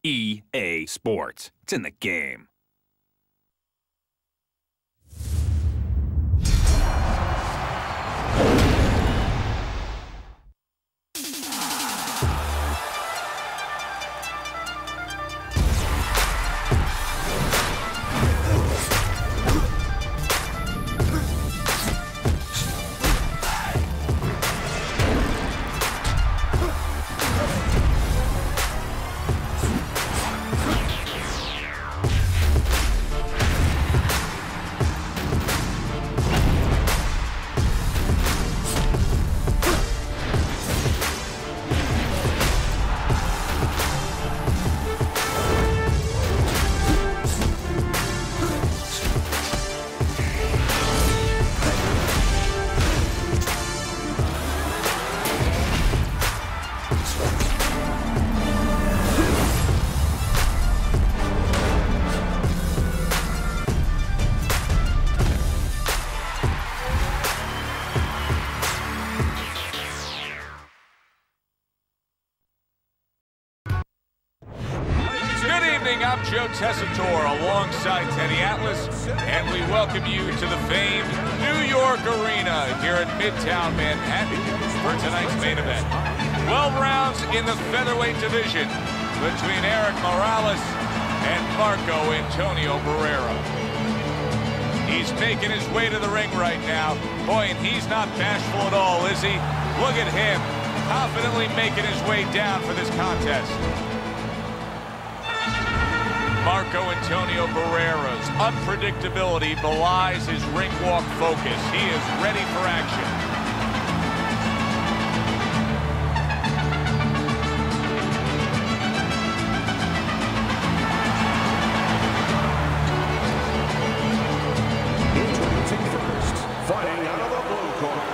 EA Sports. It's in the game. I'm Joe Tessitore alongside Teddy Atlas, and we welcome you to the famed New York Arena here in Midtown Manhattan for tonight's main event. 12 rounds in the featherweight division between Erik Corrales and Marco Antonio Barrera. He's making his way to the ring right now. Boy, and he's not bashful at all, is he? Look at him, confidently making his way down for this contest. Marco Antonio Barrera's unpredictability belies his ring walk focus. He is ready for action. Introducing first, fighting out of the blue corner,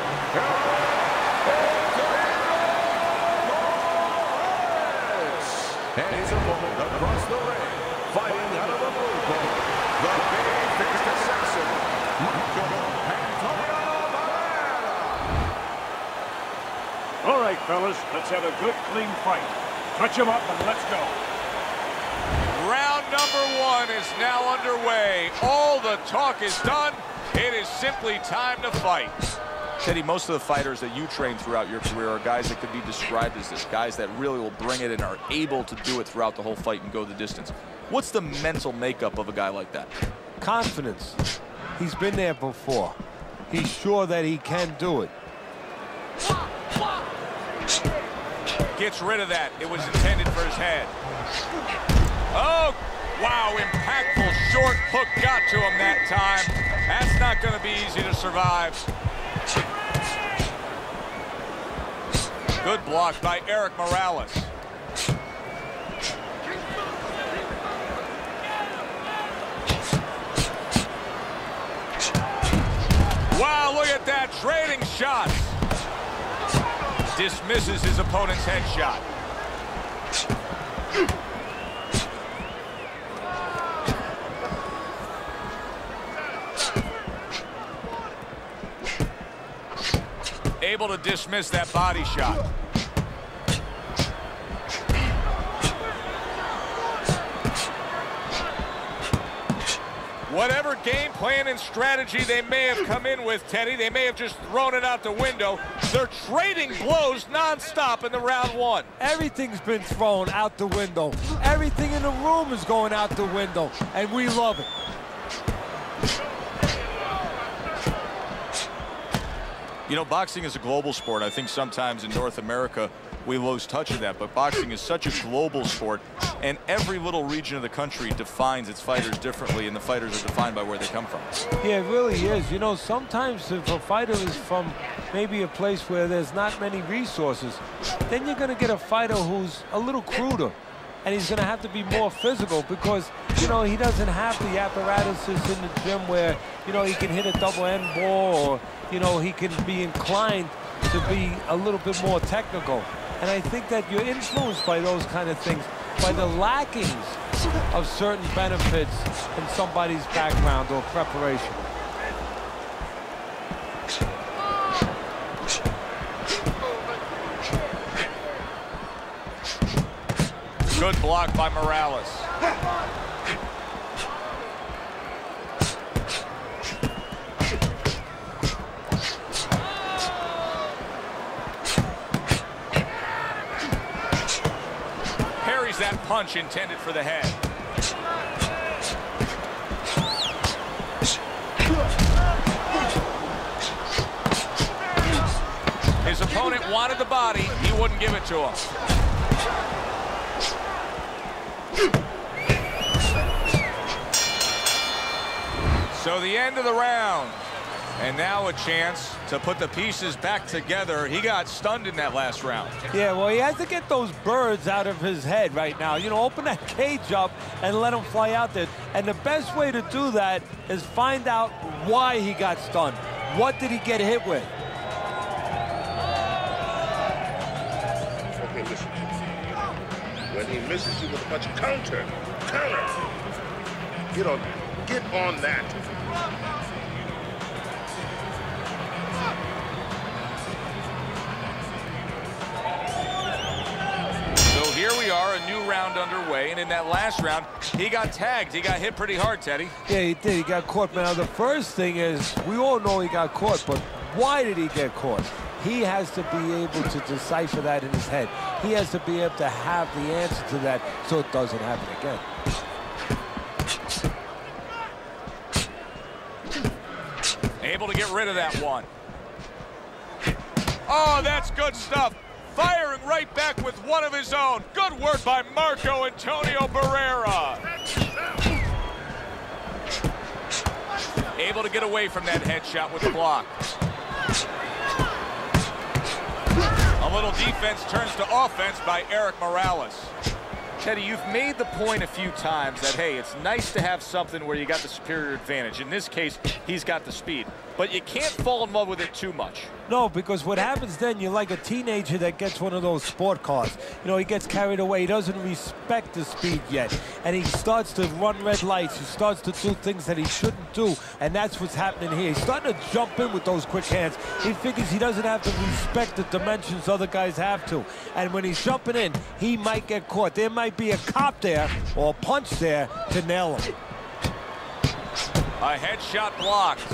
and his opponent across the ring. Fighting out of the blue corner, the big-faced assassin, Marco Antonio Barrera. All right, fellas, let's have a good, clean fight. Touch him up and let's go. Round number one is now underway. All the talk is done. It is simply time to fight. Teddy, most of the fighters that you train throughout your career are guys that could be described as this, guys that really will bring it and are able to do it throughout the whole fight and go the distance. What's the mental makeup of a guy like that? Confidence. He's been there before. He's sure that he can do it. Gets rid of that. It was intended for his head. Oh, wow, impactful short hook got to him that time. That's not going to be easy to survive. Good block by Erik Corrales. Wow, look at that, trading shots. Dismisses his opponent's headshot. Able to dismiss that body shot. Whatever game plan and strategy they may have come in with, Teddy, they may have just thrown it out the window. They're trading blows nonstop in the round one. Everything's been thrown out the window. Everything in the room is going out the window, and we love it. You know, boxing is a global sport. I think sometimes in North America we lose touch of that, but boxing is such a global sport, and every little region of the country defines its fighters differently, and the fighters are defined by where they come from. Yeah, it really is. You know, sometimes if a fighter is from maybe a place where there's not many resources, then you're going to get a fighter who's a little cruder, and he's going to have to be more physical because, you know, he doesn't have the apparatuses in the gym where, you know, he can hit a double end ball or, you know, he can be inclined to be a little bit more technical. And I think that you're influenced by those kind of things, by the lackings of certain benefits in somebody's background or preparation. Good block by Corrales. Parries that punch intended for the head. His opponent wanted the body. He wouldn't give it to him. So the end of the round. And now a chance to put the pieces back together. He got stunned in that last round. Yeah, well, he has to get those birds out of his head right now. You know, open that cage up and let him fly out there. And the best way to do that is find out why he got stunned. What did he get hit with? Okay, listen. When he misses you with a punch, counter. Get on that. So here we are, a new round underway, and in that last round, he got tagged. He got hit pretty hard, Teddy. Yeah, he did. He got caught. Now, the first thing is, we all know he got caught, but why did he get caught? He has to be able to decipher that in his head. He has to be able to have the answer to that so it doesn't happen again. Able to get rid of that one. Oh, that's good stuff. Firing right back with one of his own. Good work by Marco Antonio Barrera. Able to get away from that headshot with the block. A little defense turns to offense by Erik Corrales. Teddy, you've made the point a few times that, hey, it's nice to have something where you got the superior advantage. In this case, he's got the speed. But you can't fall in love with it too much. No, because what happens then, you're like a teenager that gets one of those sport cars. You know, he gets carried away. He doesn't respect the speed yet. And he starts to run red lights. He starts to do things that he shouldn't do. And that's what's happening here. He's starting to jump in with those quick hands. He figures he doesn't have to respect the dimensions other guys have to. And when he's jumping in, he might get caught. There might be a cop there or a punch there to nail him. A headshot blocked.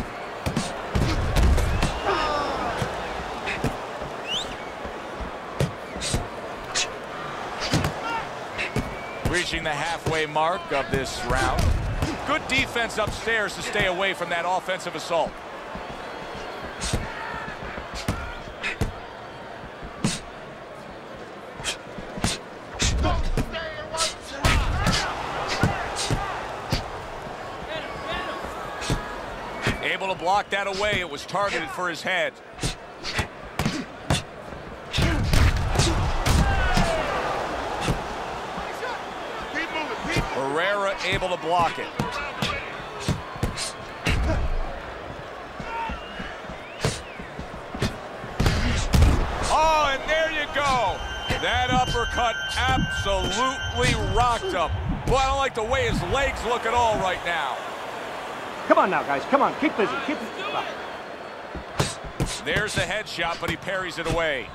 Reaching the halfway mark of this round. Good defense upstairs to stay away from that offensive assault. Able to block that away. It was targeted for his head. Barrera able to block it. Oh, and there you go. That uppercut absolutely rocked him. Boy, I don't like the way his legs look at all right now. Come on now, guys. Come on. Keep busy. Keep busy. There's the headshot, but he parries it away.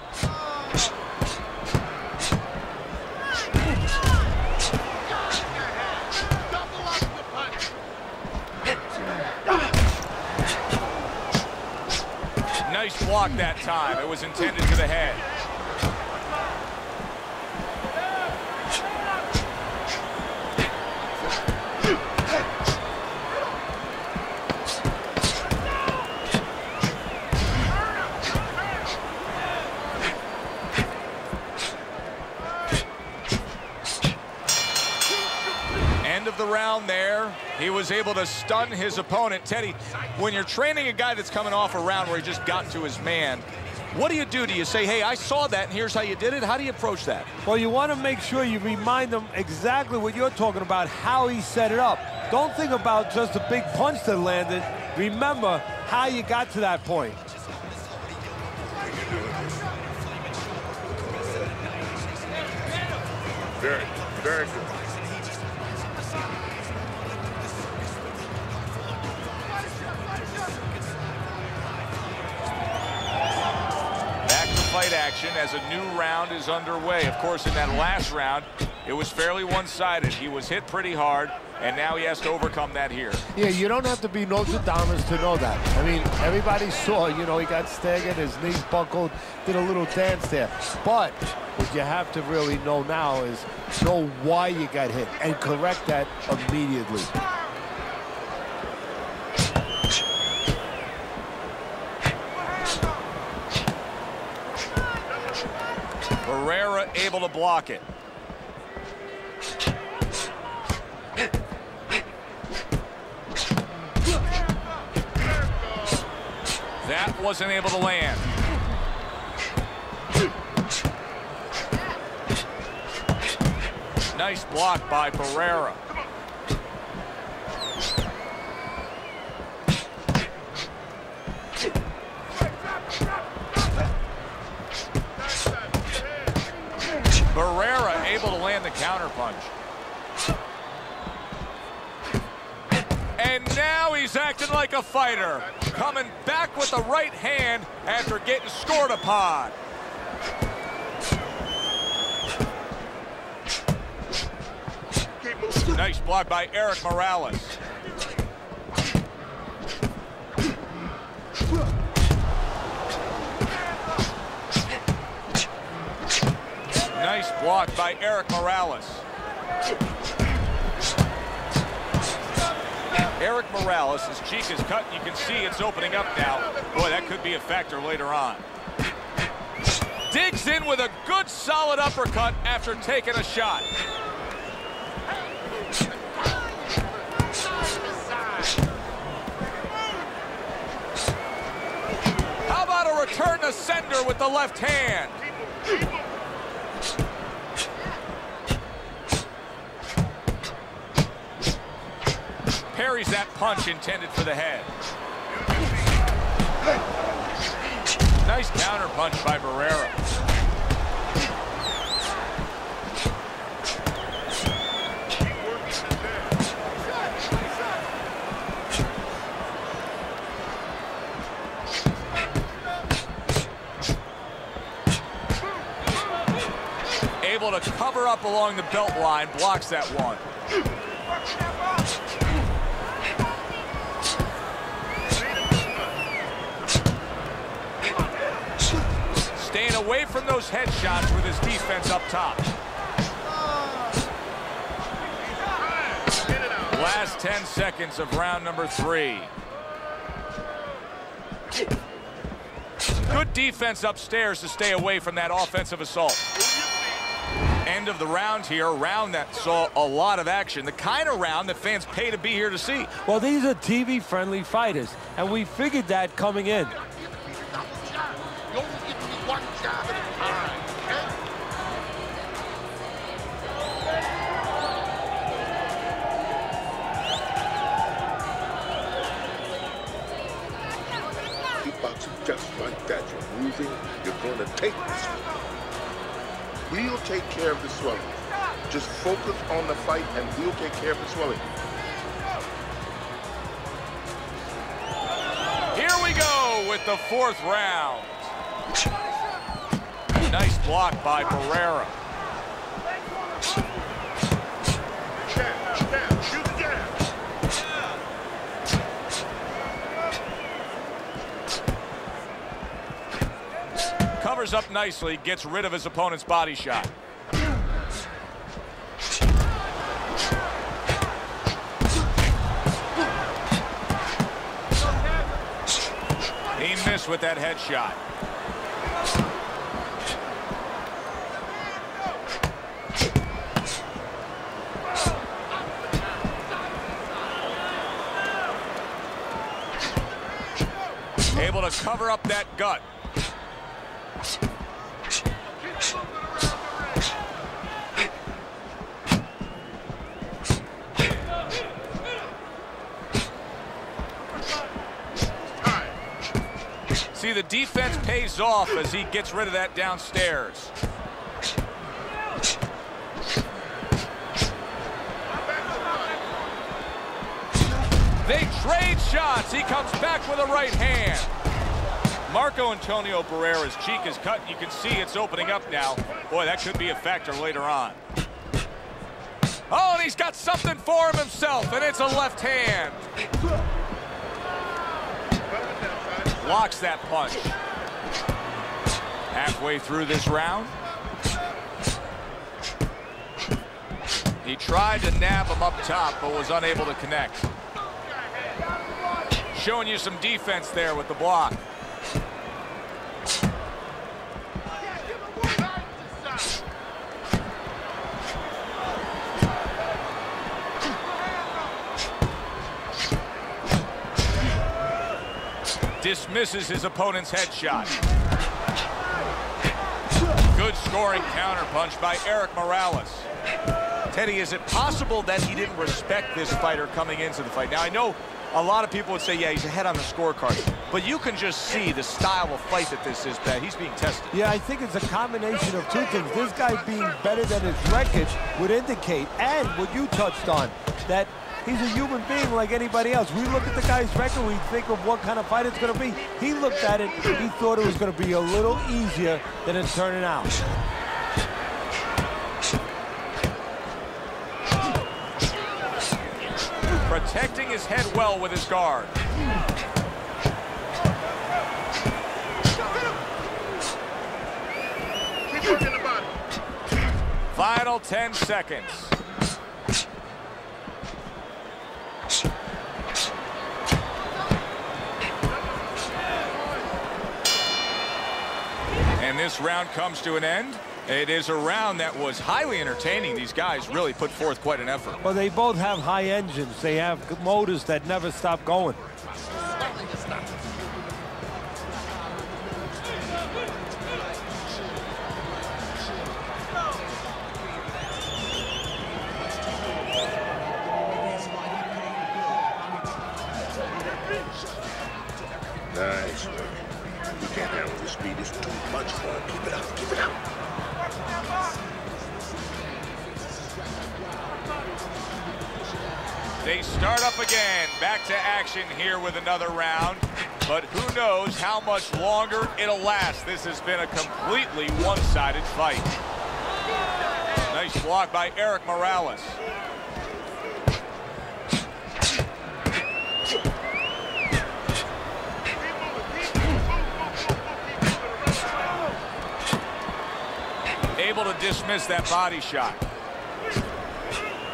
Nice block that time. It was intended to the head. End of the round there. He was able to stun his opponent. Teddy, when you're training a guy that's coming off a round where he just got to his man, what do you do? Do you say, hey, I saw that and here's how you did it? How do you approach that? Well, you want to make sure you remind them exactly what you're talking about, how he set it up. Don't think about just a big punch that landed. Remember how you got to that point. Very, very good. Back to fight action. action as a new round is underway. Of course, in that last round, it was fairly one-sided. He was hit pretty hard, and now he has to overcome that here. Yeah, you don't have to be Nostradamus to know that. I mean, everybody saw, you know, he got staggered, his knees buckled, did a little dance there. But what you have to really know now is know why you got hit and correct that immediately. Barrera able to block it. That wasn't able to land. Nice block by Barrera. Barrera able to land the counterpunch. And now he's acting like a fighter, coming back with the right hand after getting scored upon. Nice block by Erik Morales. Nice block by Erik Morales. Erik Morales, his cheek is cut, and you can see it's opening up now. Boy, that could be a factor later on. Digs in with a good, solid uppercut after taking a shot. How about a return to sender with the left hand? Parries that punch intended for the head. Nice counter punch by Barrera. Able to cover up along the belt line, blocks that one. Staying away from those headshots with his defense up top. Last 10 seconds of round number 3. Good defense upstairs to stay away from that offensive assault. End of the round here, a round that saw a lot of action, the kind of round that fans pay to be here to see. Well, these are TV-friendly fighters, and we figured that coming in. Just like that, you're moving, you're going to take this one. We'll take care of the swelling. Just focus on the fight and we'll take care of the swelling. Here we go with the 4th round. Nice block by Barrera. Covers up nicely, gets rid of his opponent's body shot. He missed with that headshot. Able to cover up that gut. See, the defense pays off as he gets rid of that downstairs. They trade shots. He comes back with a right hand. Marco Antonio Barrera's cheek is cut. You can see it's opening up now. Boy, that could be a factor later on. Oh, and he's got something for him himself, and it's a left hand. Blocks that punch. Halfway through this round. He tried to nab him up top, but was unable to connect. Showing you some defense there with the block. Dismisses his opponent's headshot. Good scoring counterpunch by Erik Corrales. Teddy, is it possible that he didn't respect this fighter coming into the fight? Now, I know a lot of people would say, yeah, he's ahead on the scorecard, but you can just see the style of fight that this is, that he's being tested. Yeah, I think it's a combination of two things. This guy being better than his record would indicate, and what you touched on, that he's a human being like anybody else. We look at the guy's record, we think of what kind of fight it's going to be. He looked at it, he thought it was going to be a little easier than it's turning out. Protecting his head well with his guard. Keep working the body. Final 10 seconds. And this round comes to an end. It is a round that was highly entertaining. These guys really put forth quite an effort. Well, they both have high engines. They have motors that never stop going. Nice work. You can't handle the speed. It's too much for him. Keep it up. Keep it up. They start up again, back to action here with another round, but who knows how much longer it'll last. This has been a completely one-sided fight. Nice block by Erik Corrales. Able to dismiss that body shot.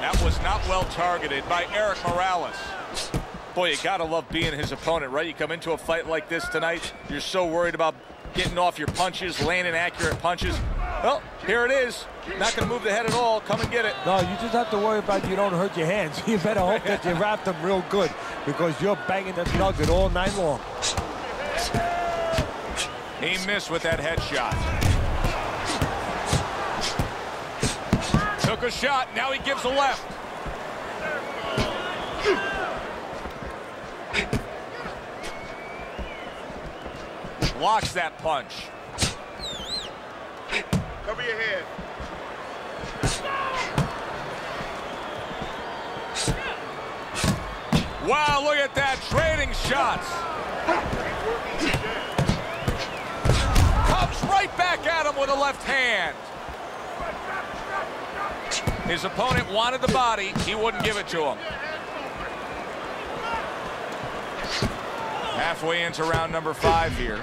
That was not well targeted by Erik Corrales. Boy, you gotta love being his opponent, right? You come into a fight like this tonight, you're so worried about getting off your punches, landing accurate punches. Well, here it is. Not gonna move the head at all. Come and get it. No, you just have to worry about you don't hurt your hands. You better hope that you wrap them real good, because you're banging that nugget all night long. He missed with that headshot. Took a shot, now he gives a left. Blocks that punch. Cover your head. Wow, look at that, trading shots. Comes right back at him with a left hand. His opponent wanted the body. He wouldn't give it to him. Halfway into round number 5 here.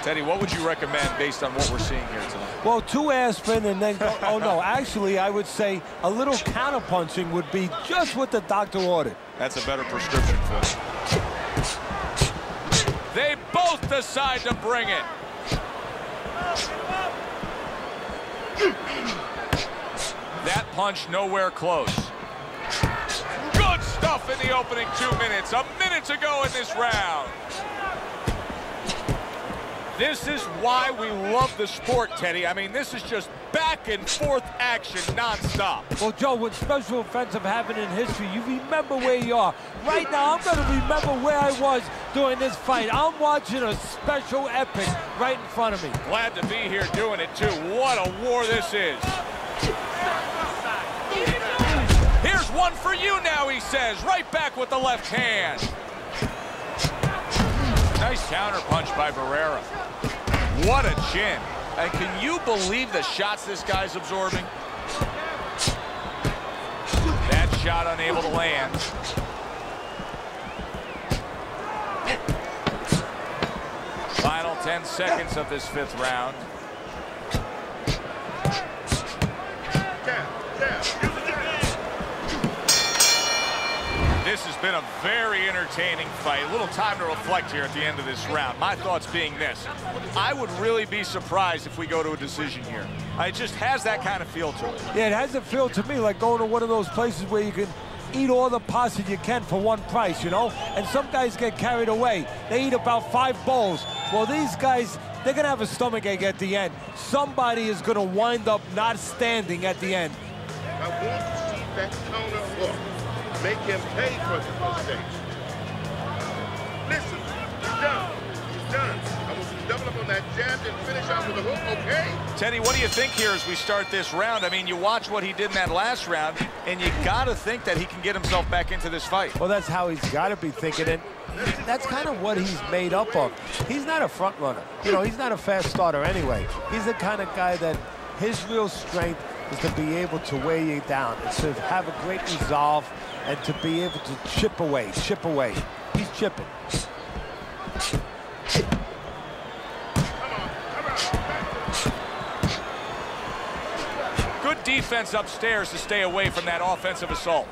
Teddy, what would you recommend based on what we're seeing here tonight? Well, 2 aspirin and then go, oh no, actually I would say a little counterpunching would be just what the doctor ordered. That's a better prescription for him. They both decide to bring it. That punch nowhere close. Good stuff in the opening 2 minutes. A minute to go in this round. This is why we love the sport, Teddy. I mean, this is just back and forth action nonstop. Well, Joe, when special events have happened in history, you remember where you are. Right now, I'm going to remember where I was during this fight. I'm watching a special epic right in front of me. Glad to be here doing it, too. What a war this is. Here's one for you now, he says. Right back with the left hand. Nice counter punch by Barrera. What a chin. And can you believe the shots this guy's absorbing? That shot unable to land. Final 10 seconds of this 5th round. This has been a very entertaining fight. A little time to reflect here at the end of this round. My thoughts being this: I would really be surprised if we go to a decision here. It just has that kind of feel to it. Yeah, it has a feel to me like going to one of those places where you can eat all the pasta you can for one price, you know? And some guys get carried away. They eat about 5 bowls. Well, these guys, they're gonna have a stomachache at the end. Somebody is gonna wind up not standing at the end. I want to see that counter hook. Make him pay for his mistakes. Listen, he's done. He's done. I want you to double up on that jab and finish off with a hook, okay? Teddy, what do you think here as we start this round? I mean, you watch what he did in that last round, and you gotta think that he can get himself back into this fight. Well, that's how he's gotta be thinking, and that's kind of what he's made up of. He's not a front runner. You know, he's not a fast starter anyway. He's the kind of guy that his real strength is to be able to weigh you down, and to have a great resolve, and to be able to chip away, chip away. He's chipping. Good defense upstairs to stay away from that offensive assault.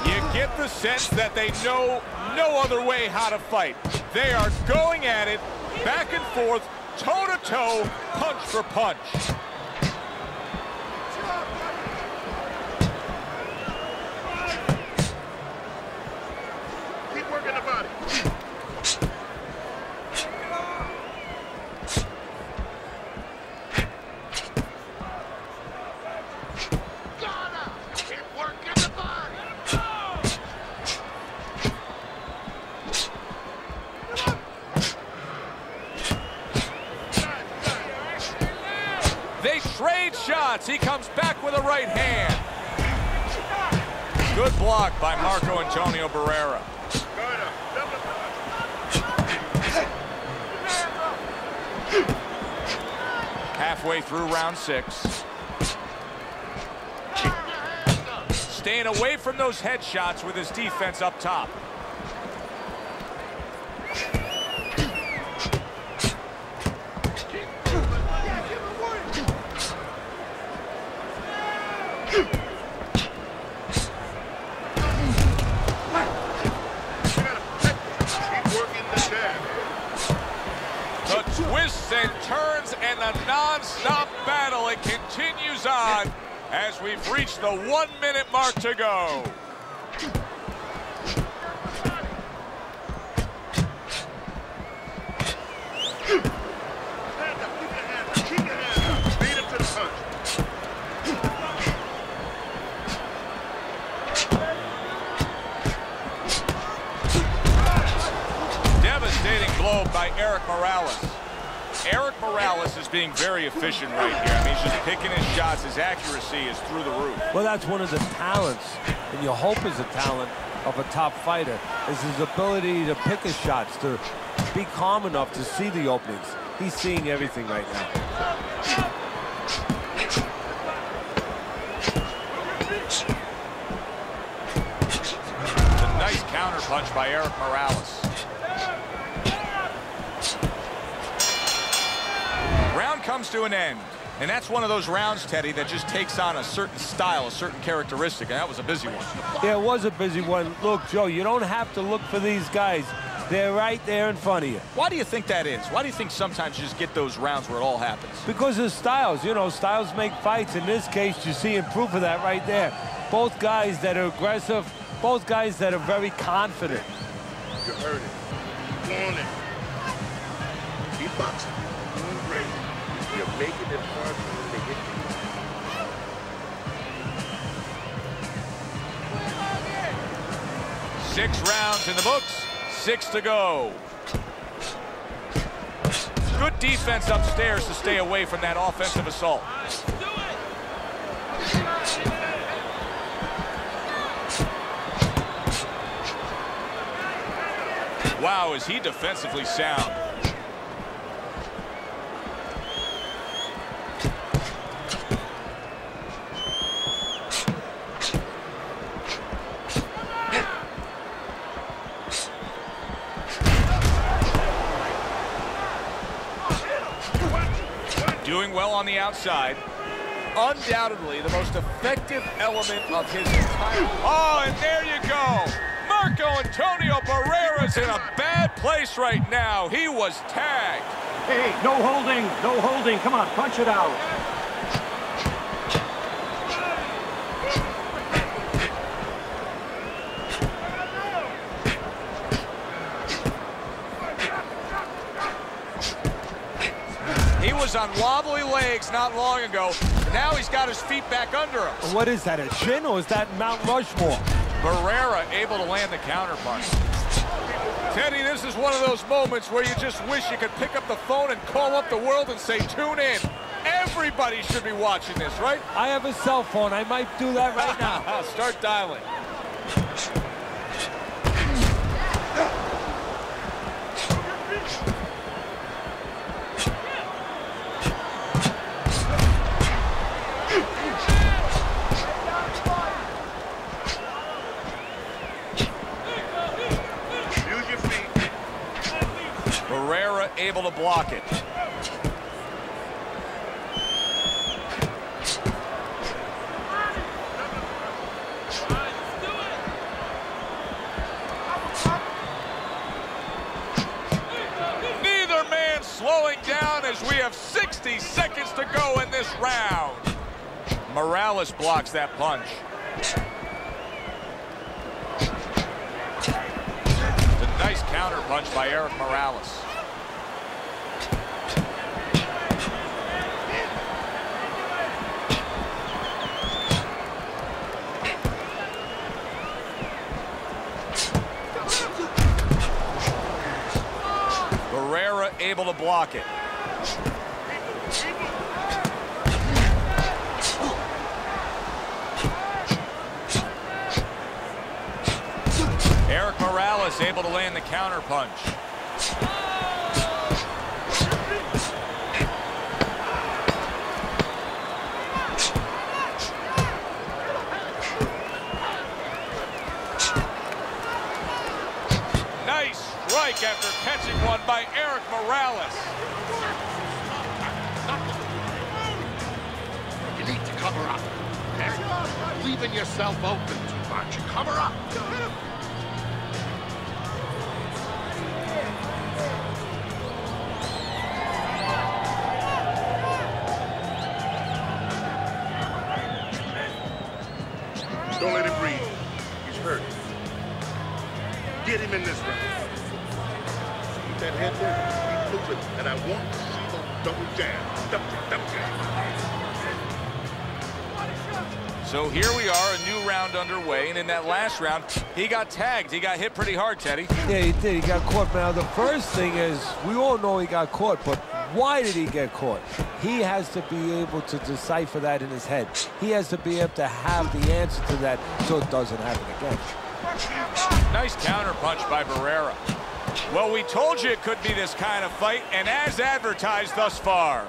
You get the sense that they know no other way how to fight. They are going at it, back and forth, toe-to-toe, punch for punch. Keep working the body. Keep working the body. They trade shots. He comes back with a right hand. Good block by Marco Antonio Barrera. Halfway through round 6. Staying away from those headshots with his defense up top. Twists and turns and a non-stop battle. It continues on as we've reached the 1-minute mark to go. Beat him to the punch. Devastating blow by Erik Corrales. Erik Corrales is being very efficient right here. I mean, he's just picking his shots. His accuracy is through the roof. Well, that's one of the talents, and you hope is a talent of a top fighter, is his ability to pick his shots, to be calm enough to see the openings. He's seeing everything right now. A nice counter punch by Erik Corrales. Round comes to an end, and that's one of those rounds, Teddy, that just takes on a certain style, a certain characteristic, and that was a busy one. Yeah, it was a busy one. Look, Joe, you don't have to look for these guys. They're right there in front of you. Why do you think that is? Why do you think sometimes you just get those rounds where it all happens? Because of styles. You know, styles make fights. In this case, you're seeing proof of that right there. Both guys that are aggressive, both guys that are very confident. You heard it. You want it. Keep boxing. You're making it hard for them to hit you. 6 rounds in the books, 6 to go. Good defense upstairs to stay away from that offensive assault. Wow, is he defensively sound. Doing well on the outside. Undoubtedly the most effective element of his entire... Oh, and there you go. Marco Antonio Barrera's in a bad place right now. He was tagged. Hey, no holding, no holding. Come on, punch it out. He was on wobbly legs not long ago. Now he's got his feet back under him. What is that, a shin, or is that Mount Rushmore? Barrera able to land the counterpunch. Teddy, this is one of those moments where you just wish you could pick up the phone and call up the world and say, tune in. Everybody should be watching this, right? I have a cell phone. I might do that right now. Start dialing. Barrera able to block it. Neither man slowing down as we have 60 seconds to go in this round. Corrales blocks that punch. Nice counter punch by Erik Corrales. Barrera able to block it. Erik Corrales able to land the counter punch. Nice strike after catching one by Erik Corrales. You need to cover up. Okay? Leaving yourself open too much. Cover up. Don't let him breathe. He's hurt. Get him in this round. Keep that head there. Keep moving. And I want to see those double jabs. Double jab. So here we are, a new round underway, and in that last round, he got tagged. He got hit pretty hard, Teddy. Yeah, he did. He got caught. Now, the first thing is, we all know he got caught, but why did he get caught? He has to be able to decipher that in his head. He has to be able to have the answer to that so it doesn't happen again. Nice counter punch by Barrera. Well, we told you it could be this kind of fight, and as advertised thus far.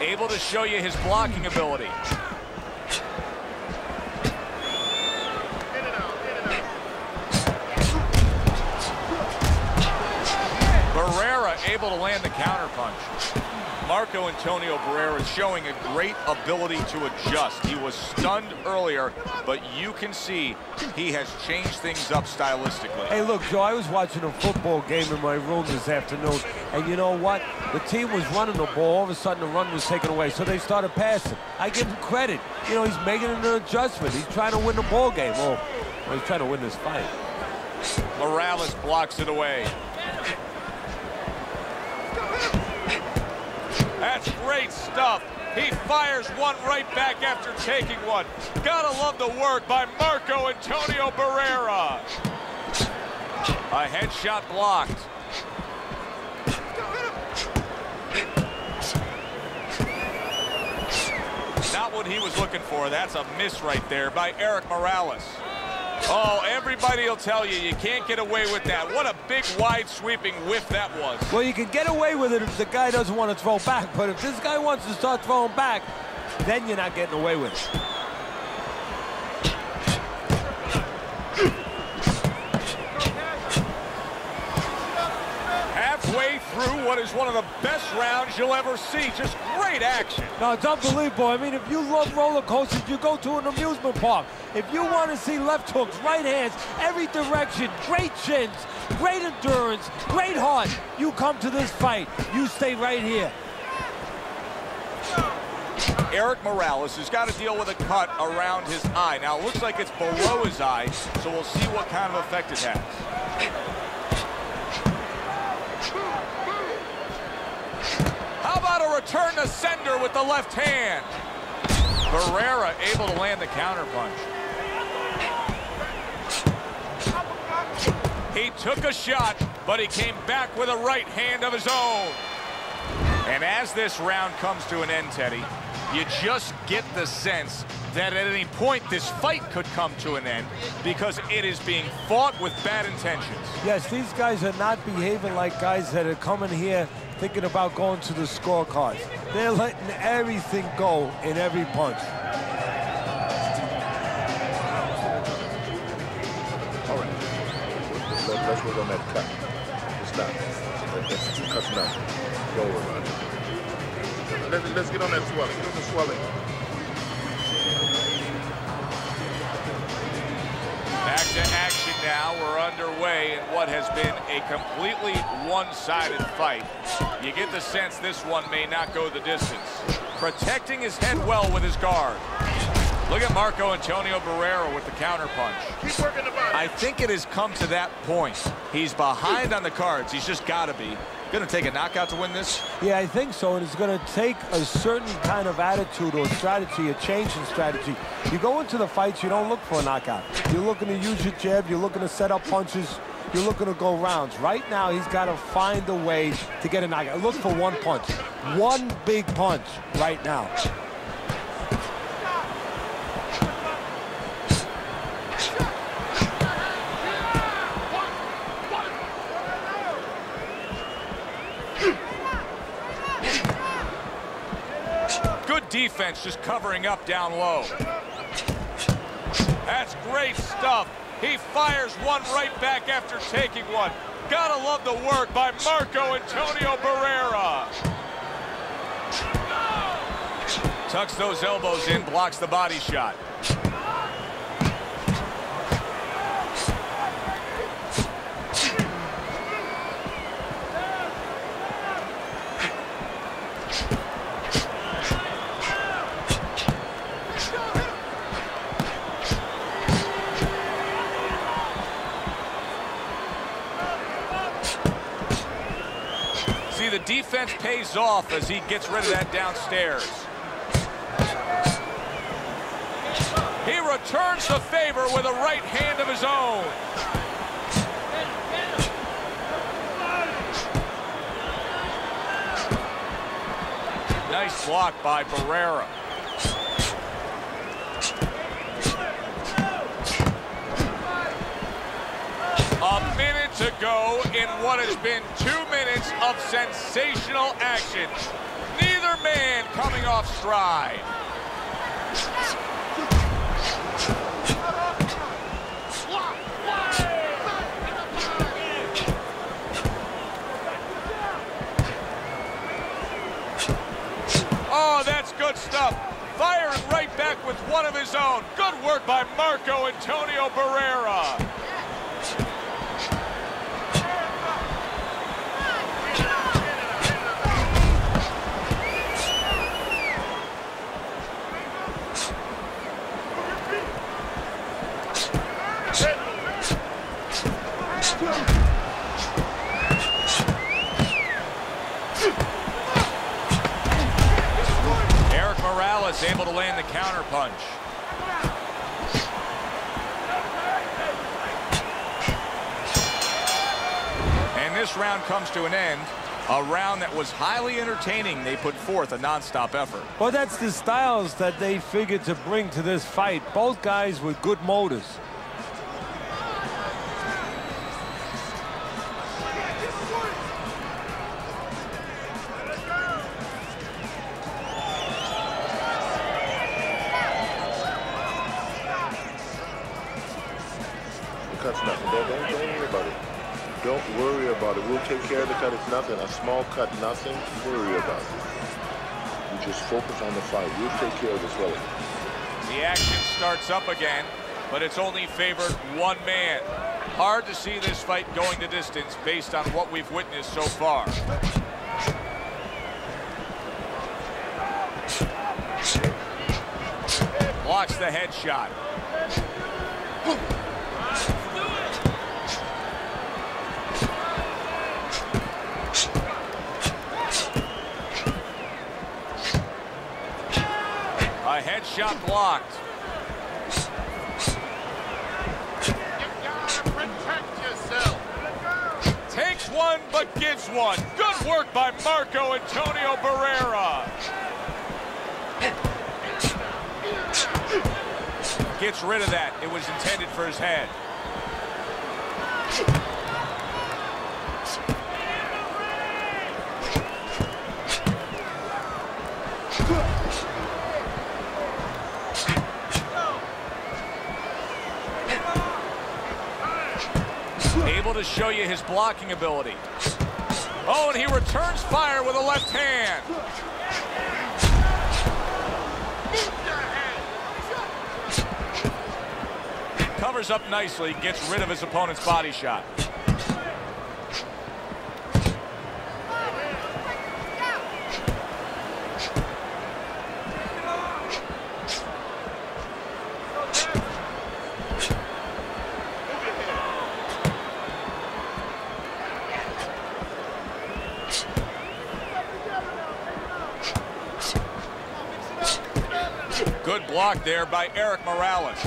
Able to show you his blocking ability. Barrera able to land the counterpunch. Marco Antonio Barrera is showing a great ability to adjust. He was stunned earlier, but you can see he has changed things up stylistically. Hey, look, Joe, I was watching a football game in my room this afternoon, and you know what? The team was running the ball. All of a sudden, the run was taken away, so they started passing. I give him credit. You know, he's making an adjustment. He's trying to win the ball game. Well, he's trying to win this fight. Corrales blocks it away. That's great stuff. He fires one right back after taking one. Gotta love the work by Marco Antonio Barrera. A headshot blocked. Not what he was looking for. That's a miss right there by Erik Corrales. Oh, everybody will tell you, you can't get away with that. What a big, wide, sweeping whiff that was. Well, you can get away with it if the guy doesn't want to throw back, but if this guy wants to start throwing back, then you're not getting away with it. Halfway through what is one of the best rounds you'll ever see. Just great action. No, it's unbelievable. I mean, if you love roller coasters, you go to an amusement park. If you want to see left hooks, right hands, every direction, great chins, great endurance, great heart, you come to this fight. You stay right here. Erik Corrales has got to deal with a cut around his eye. Now, it looks like it's below his eye, so we'll see what kind of effect it has. How about a return to sender with the left hand? Barrera able to land the counterpunch. He took a shot, but he came back with a right hand of his own. And as this round comes to an end, Teddy, you just get the sense that at any point this fight could come to an end because it is being fought with bad intentions. Yes, these guys are not behaving like guys that are coming here thinking about going to the scorecards. They're letting everything go in every punch. All right. Let's work on that cut. Stop. Cut's not. Go over it. Let's get on that swelling. Get on the swelling. Back to action now. We're underway in what has been a completely one-sided fight. You get the sense this one may not go the distance. Protecting his head well with his guard. Look at Marco Antonio Barrera with the counterpunch. Keep working the body. I think it has come to that point. He's behind on the cards. He's just got to be. Going to take a knockout to win this? Yeah, I think so, and it's going to take a certain kind of attitude or strategy, a change in strategy. You go into the fights, you don't look for a knockout. You're looking to use your jab, you're looking to set up punches, you're looking to go rounds. Right now, he's got to find a way to get a knockout. Look for one punch. One big punch right now. Defense just covering up down low. That's great stuff. He fires one right back after taking one. Gotta love the work by Marco Antonio Barrera. Tucks those elbows in, blocks the body shot. The defense pays off as he gets rid of that downstairs. He returns the favor with a right hand of his own. Nice block by Barrera. A minute to go in what has been 2 minutes of sensational action. Neither man coming off stride. Oh, that's good stuff. Firing right back with one of his own. Good work by Marco Antonio Barrera. able to land the counter punch. And this round comes to an end. A round that was highly entertaining. They put forth a non-stop effort. Well, that's the styles that they figured to bring to this fight. Both guys with good motors. The cut's nothing. Don't worry about it. Don't worry about it. We'll take care of the cut. It's nothing. A small cut, nothing. Worry about it. You just focus on the fight. We'll take care of this relative. The action starts up again, but it's only favored one man. Hard to see this fight going the distance based on what we've witnessed so far. Blocks the headshot. A headshot blocked. You gotta protect yourself. Takes one, but gives one. Good work by Marco Antonio Barrera. Gets rid of that. It was intended for his head. Able to show you his blocking ability. Oh, and he returns fire with a left hand. Covers up nicely, gets rid of his opponent's body shot. Good block there by Erik Morales.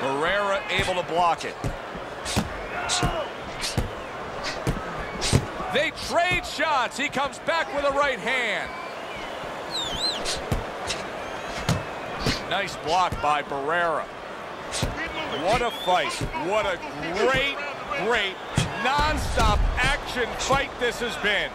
Barrera able to block it. They trade shots. He comes back with a right hand. Nice block by Barrera. What a fight. What a great, great non-stop action fight this has been.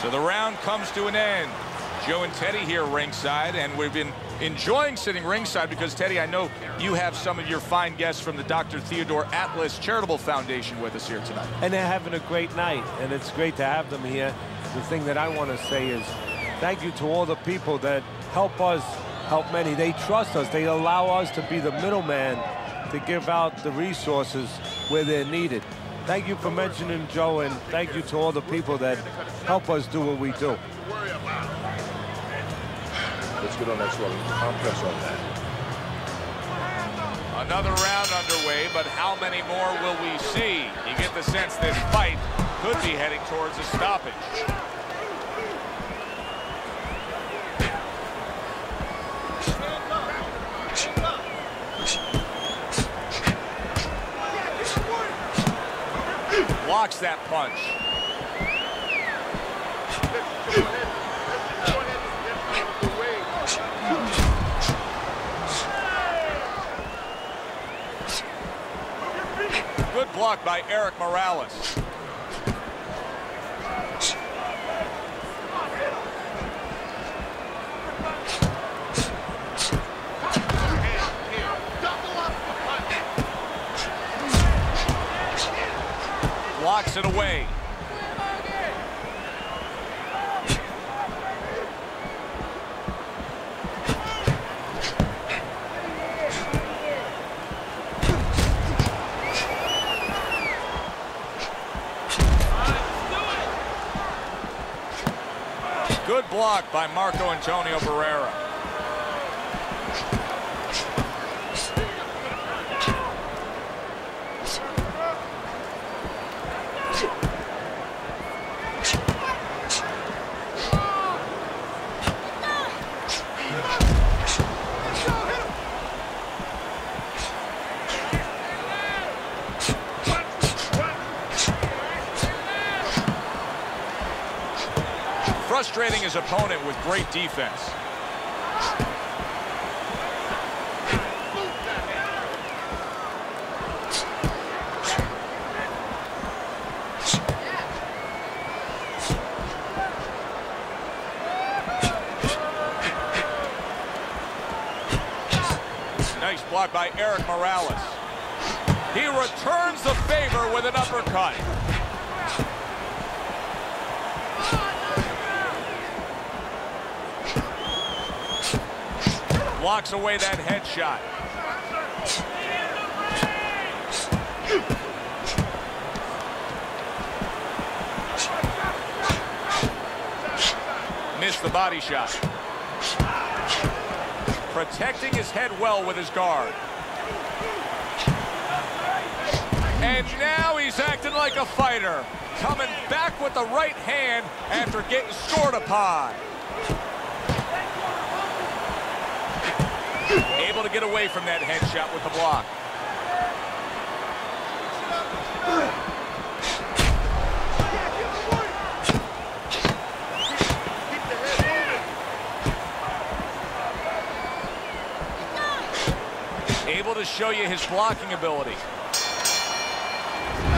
So the round comes to an end. Joe and Teddy here ringside, and we've been enjoying sitting ringside because, Teddy, I know you have some of your fine guests from the Dr. Theodore Atlas Charitable Foundation with us here tonight. And they're having a great night, and it's great to have them here. The thing that I want to say is thank you to all the people that help us help many. They trust us. They allow us to be the middleman to give out the resources where they're needed. Thank you for mentioning Joe, and thank you to all the people that help us do what we do. Let's get on that swelling. I'll press on that. Another round underway, but how many more will we see? You get the sense this fight could be heading towards a stoppage. Blocks that punch. Good block by Erik Morales. Blocks it away. Good block by Marco Antonio Barrera. Frustrating his opponent with great defense. Nice block by Erik Morales. He returns the favor with an uppercut. Blocks away that headshot. Missed the body shot. Protecting his head well with his guard. And now he's acting like a fighter. Coming back with the right hand after getting scored upon. Able to get away from that headshot with the block. Able to show you his blocking ability.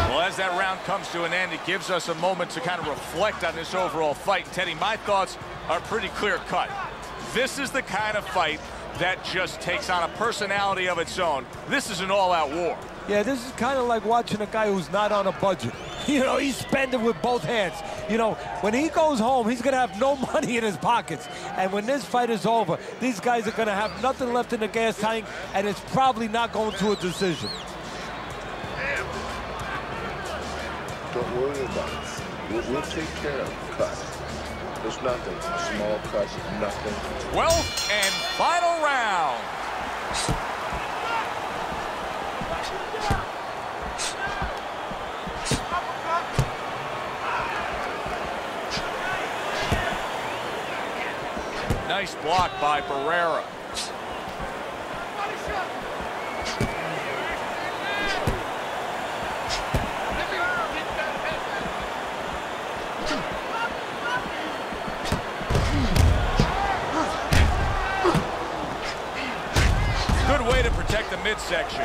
Well, as that round comes to an end, it gives us a moment to kind of reflect on this overall fight. Teddy, my thoughts are pretty clear-cut. This is the kind of fight that just takes on a personality of its own. This is an all-out war. Yeah, this is kind of like watching a guy who's not on a budget. You know, he's spending with both hands. You know, when he goes home, he's going to have no money in his pockets. And when this fight is over, these guys are going to have nothing left in the gas tank, and it's probably not going to a decision. Don't worry about it. We'll take care of the cut. There's nothing. A small cut, nothing. 12th and final round. Nice block by Barrera. Good way to protect the midsection.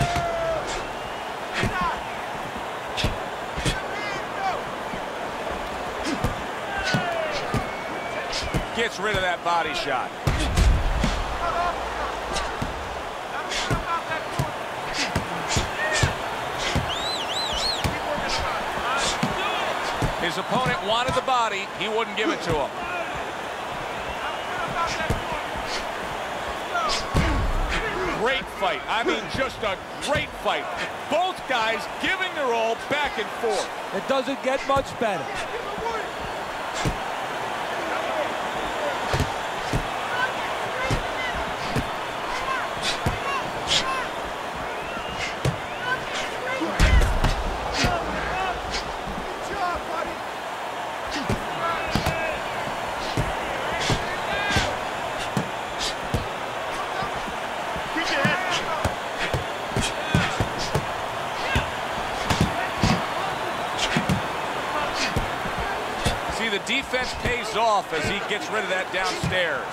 Gets rid of that body shot. His opponent wanted the body. He wouldn't give it to him. Great fight. I mean, just a great fight. Both guys giving their all back and forth. It doesn't get much better. The defense pays off as he gets rid of that downstairs.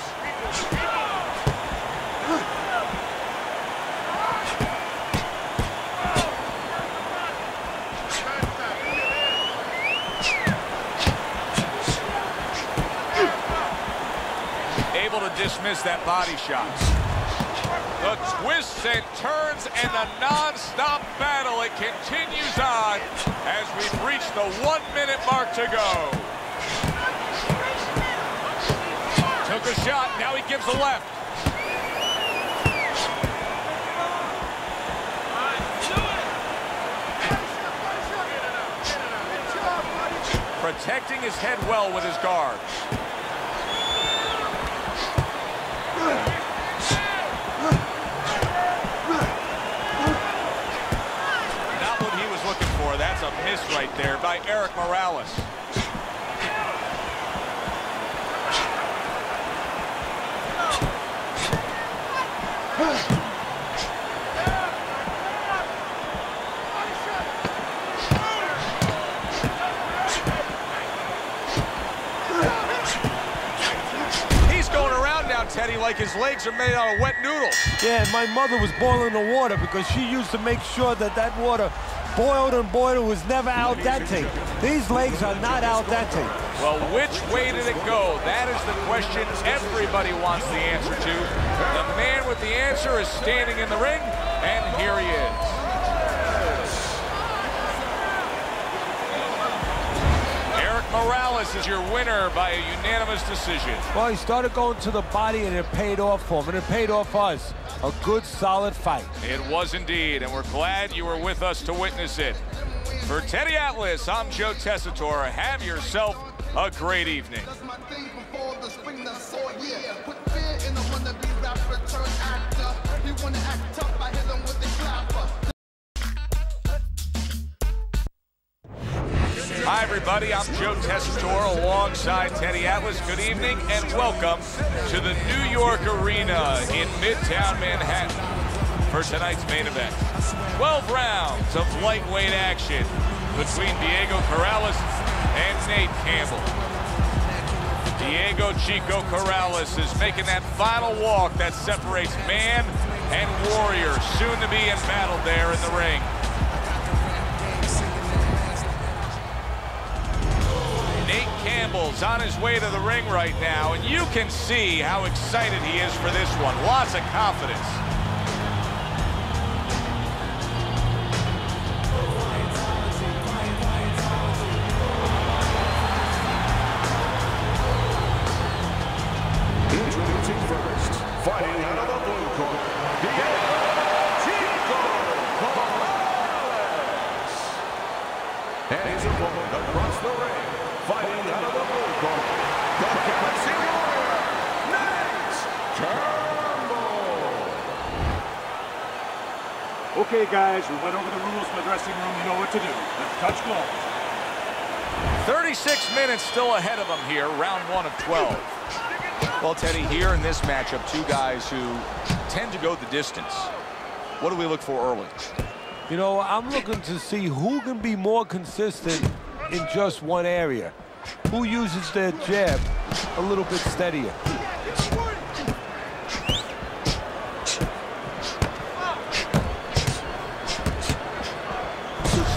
dismiss that body shot. The twists and turns and the non-stop battle, it continues on as we've reached the 1 minute mark to go. Took a shot, now he gives a left. Protecting his head well with his guard. Not what he was looking for. That's a miss right there by Erik Corrales. Teddy, like his legs are made out of wet noodles. Yeah, and my mother was boiling the water because she used to make sure that that water boiled and boiled, was never al dente. These legs are not al dente. Well, which way did it go? That is the question everybody wants the answer to. The man with the answer is standing in the ring, and here he is. Corrales is your winner by a unanimous decision. Well, he started going to the body, and it paid off for him, and it paid off for us. A good, solid fight. It was indeed, and we're glad you were with us to witness it. For Teddy Atlas, I'm Joe Tessitore. Have yourself a great evening. Hi, everybody. I'm Joe Tessitore alongside Teddy Atlas. Good evening and welcome to the New York Arena in Midtown Manhattan for tonight's main event. 12 rounds of lightweight action between Diego Corrales and Nate Campbell. Diego Chico Corrales is making that final walk that separates man and warrior, soon to be in battle there in the ring. Nate Campbell's on his way to the ring right now, and you can see how excited he is for this one. Lots of confidence. Introducing first, fighting out of the blue corner, Diego Chico Corrales. And his opponent across the ring, fighting out of the blue corner, the Galaxy Warrior, Nate Campbell. Okay, guys, we went over the rules in the dressing room. You know what to do. Let's touch gloves. 36 minutes still ahead of him here, round 1 of 12. Well, Teddy, here in this matchup, two guys who tend to go the distance. What do we look for early? You know, I'm looking to see who can be more consistent in just one area. Who uses their jab a little bit steadier.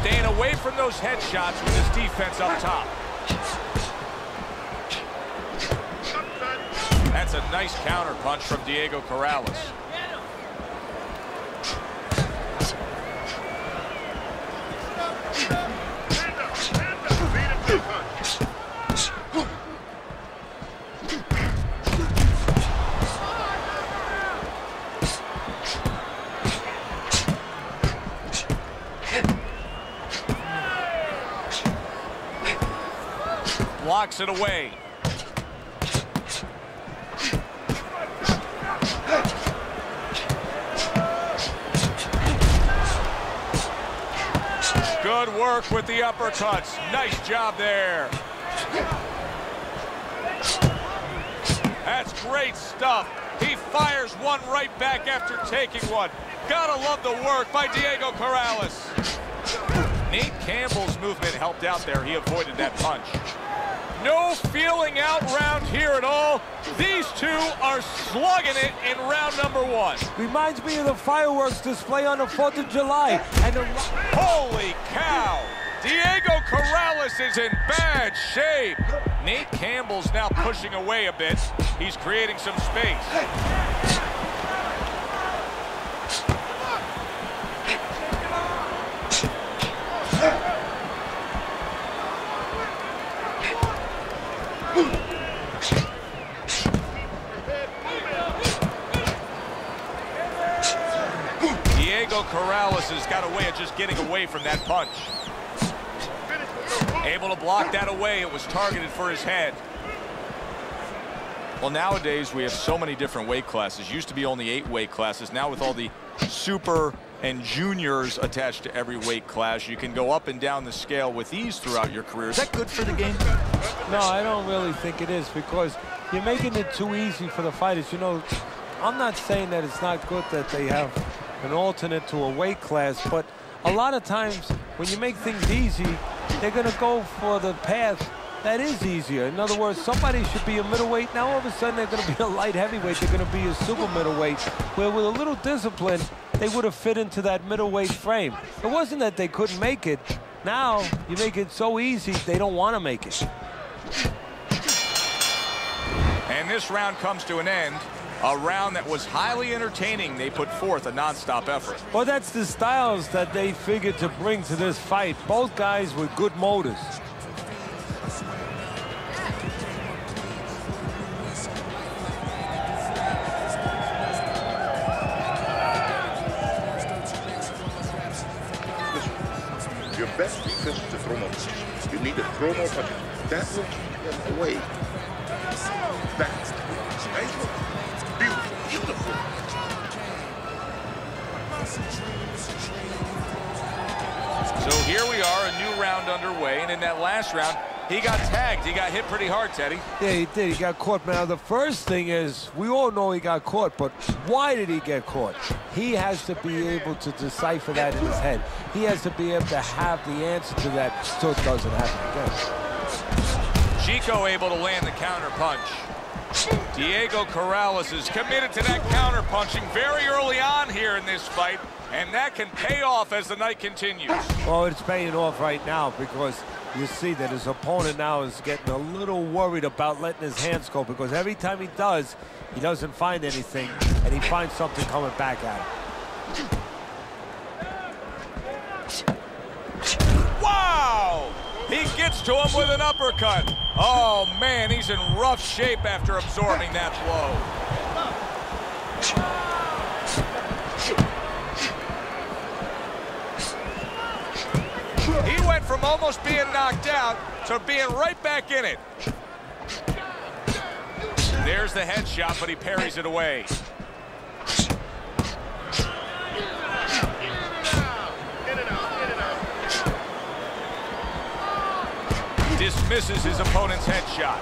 Staying away from those headshots with his defense up top. That's a nice counter punch from Diego Corrales. Blocks it away. Good work with the uppercuts. Nice job there. That's great stuff. He fires one right back after taking one. Gotta love the work by Diego Corrales. Nate Campbell's movement helped out there. He avoided that punch. No feeling out round here at all. These two are slugging it in round number 1. Reminds me of the fireworks display on the 4th of July. And holy cow! Diego Corrales is in bad shape. Nate Campbell's now pushing away a bit. He's creating some space. Corrales has got a way of just getting away from that punch. Able to block that away. It was targeted for his head. Well, nowadays we have so many different weight classes. Used to be only 8 weight classes. Now with all the super and juniors attached to every weight class, you can go up and down the scale with ease throughout your career. Is that good for the game? No, I don't really think it is, because you're making it too easy for the fighters. You know, I'm not saying that it's not good that they have an alternate to a weight class, but a lot of times when you make things easy, they're going to go for the path that is easier. In other words, somebody should be a middleweight. Now all of a sudden they're going to be a light heavyweight. They're going to be a super middleweight, where with a little discipline, they would have fit into that middleweight frame. It wasn't that they couldn't make it. Now you make it so easy, they don't want to make it. And this round comes to an end. A round that was highly entertaining. They put forth a non-stop effort. Well, that's the styles that they figured to bring to this fight. Both guys with good motors. Your best defense is to throw more punches. You need to throw more punches. That will keep them away. That's beautiful. So here we are, a new round underway, and in that last round, he got tagged. He got hit pretty hard, Teddy. Yeah, he did. He got caught. Now, the first thing is, we all know he got caught, but why did he get caught? He has to be able to decipher that in his head. He has to be able to have the answer to that so it doesn't happen again. Chico able to land the counter punch. Diego Corrales is committed to that counter punching very early on here in this fight, and that can pay off as the night continues. Well, it's paying off right now, because you see that his opponent now is getting a little worried about letting his hands go, because every time he does, he doesn't find anything, and he finds something coming back at him. Wow! He gets to him with an uppercut. Oh, man, he's in rough shape after absorbing that blow. He went from almost being knocked out to being right back in it. There's the headshot, but he parries it away. Dismisses his opponent's headshot.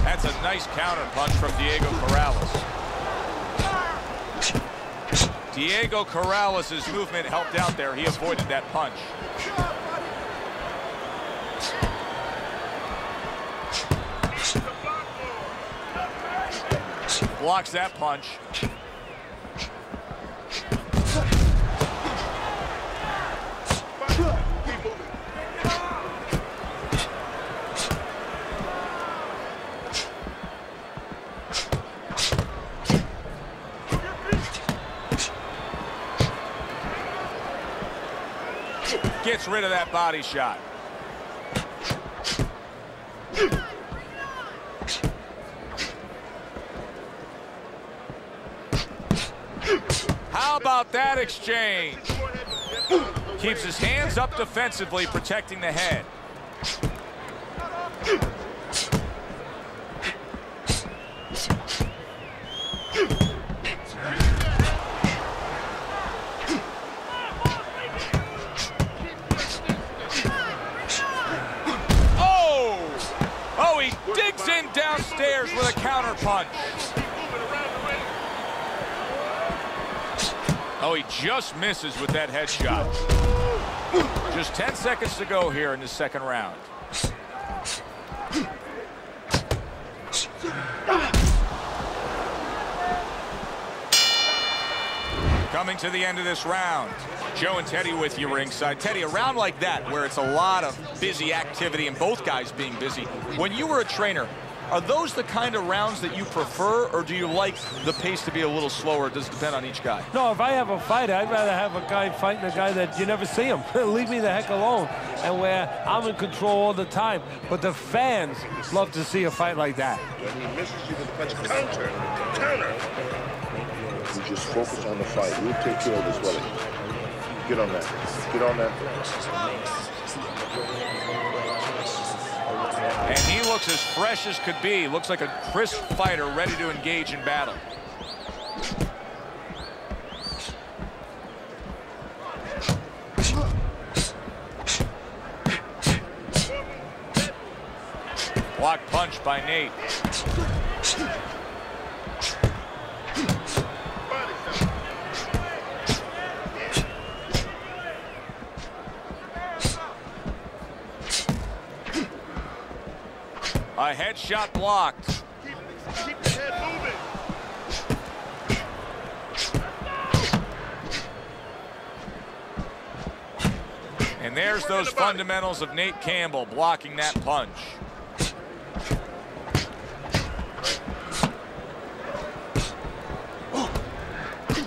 That's a nice counter punch from Diego Corrales. Diego Corrales' movement helped out there. He avoided that punch. Blocks that punch. Gets rid of that body shot. How about that exchange? Keeps his hands up defensively, protecting the head. Oh, he digs in downstairs with a counter punch. Oh, he just misses with that headshot. Just 10 seconds to go here in the second round. Coming to the end of this round. Joe and Teddy with you ringside. Teddy, a round like that where it's a lot of busy activity and both guys being busy. When you were a trainer, are those the kind of rounds that you prefer, or do you like the pace to be a little slower? It does depend on each guy. No, if I have a fight, I'd rather have a guy fighting a guy that you never see him. Leave me the heck alone. And where I'm in control all the time. But the fans love to see a fight like that. When he misses, you can punch counter. You just focus on the fight. We'll take care of this, brother. Get on that. Get on that. And he looks as fresh as could be. Looks like a crisp fighter ready to engage in battle. Block punch by Nate. A headshot blocked. Keep the head moving. And there's those fundamentals of Nate Campbell blocking that punch.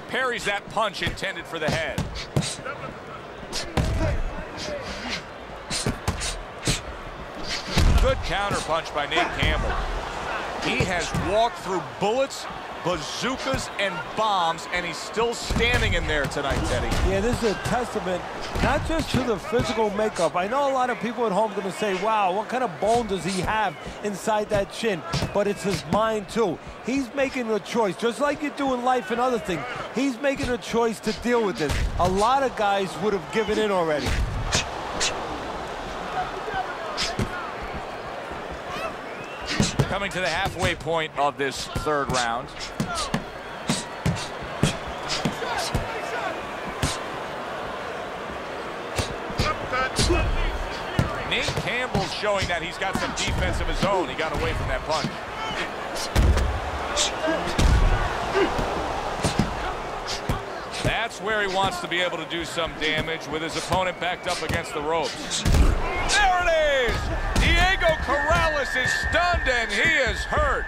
Parries that punch intended for the head. Good counter punch by Nate Campbell. He has walked through bullets, bazookas, and bombs, and he's still standing in there tonight, Teddy. Yeah, this is a testament not just to the physical makeup. I know a lot of people at home are going to say, wow, what kind of bone does he have inside that chin? But it's his mind, too. He's making a choice, just like you do in life and other things. He's making a choice to deal with this. A lot of guys would have given in already. Coming to the halfway point of this third round. Nate Campbell's showing that he's got some defense of his own. He got away from that punch. That's where he wants to be able to do some damage with his opponent backed up against the ropes. There it is! Diego Corrales is stunned and he is hurt.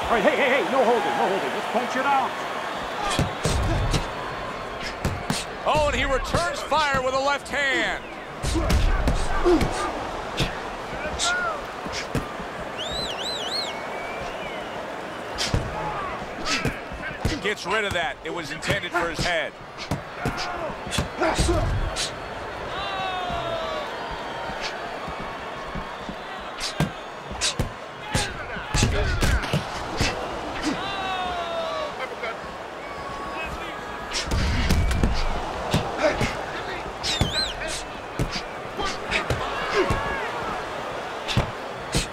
All right, hey, no holding. Just punch it out. Oh, and he returns fire with a left hand. Gets rid of that. It was intended for his head.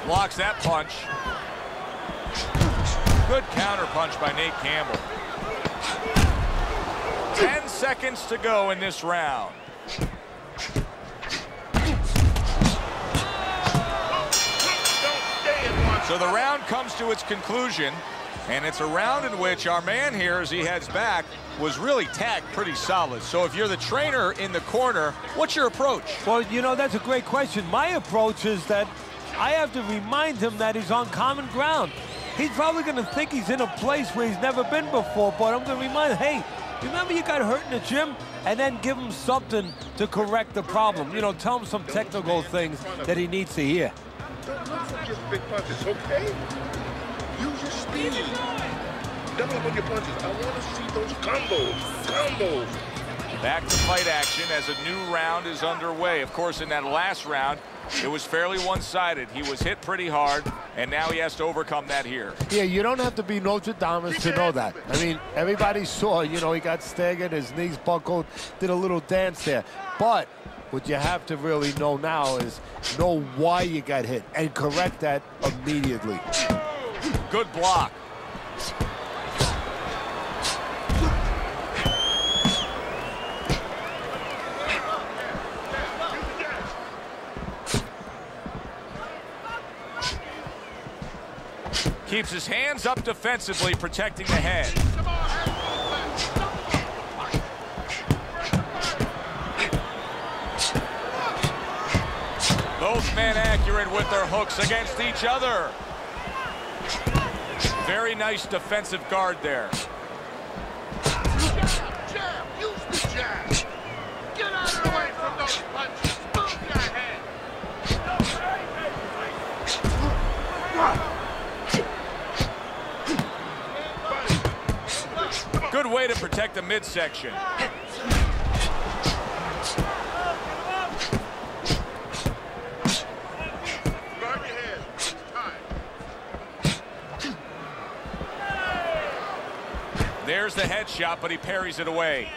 Blocks that punch. Good counter punch by Nate Campbell. 10 seconds to go in this round. So the round comes to its conclusion, and it's a round in which our man here, as he heads back, was really tagged pretty solid. So if you're the trainer in the corner, what's your approach? Well, you know, that's a great question. My approach is that I have to remind him that he's on common ground. He's probably going to think he's in a place where he's never been before, but I'm going to remind him, hey, remember you got hurt in the gym? And then give him something to correct the problem. You know, tell him some technical things that he needs to hear. Don't look for just big punches, okay? Use your speed. Double up on your punches. I want to see those combos. Back to fight action as a new round is underway. Of course, in that last round, it was fairly one-sided. He was hit pretty hard, and now he has to overcome that here. Yeah, you don't have to be Nostradamus to know that. I mean, everybody saw, you know, he got staggered, his knees buckled, did a little dance there. But what you have to really know now is know why you got hit and correct that immediately. Good block. Keeps his hands up defensively, protecting the head. Both men accurate with their hooks against each other. Very nice defensive guard there. Jab, use the jab. Get out of the way from those punches. Move your head. Good way to protect the midsection. Guard your head. It's time. There's the headshot, but he parries it away.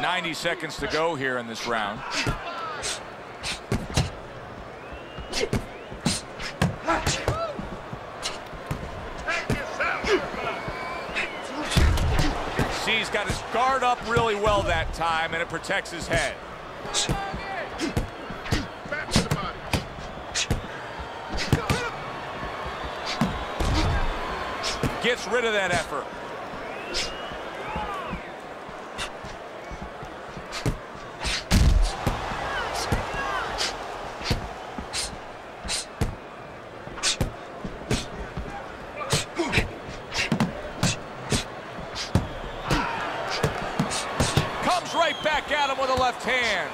90 seconds to go here in this round. He's got his guard up really well that time, and it protects his head. Back to the body. Gets rid of that effort. Back at him with a left hand.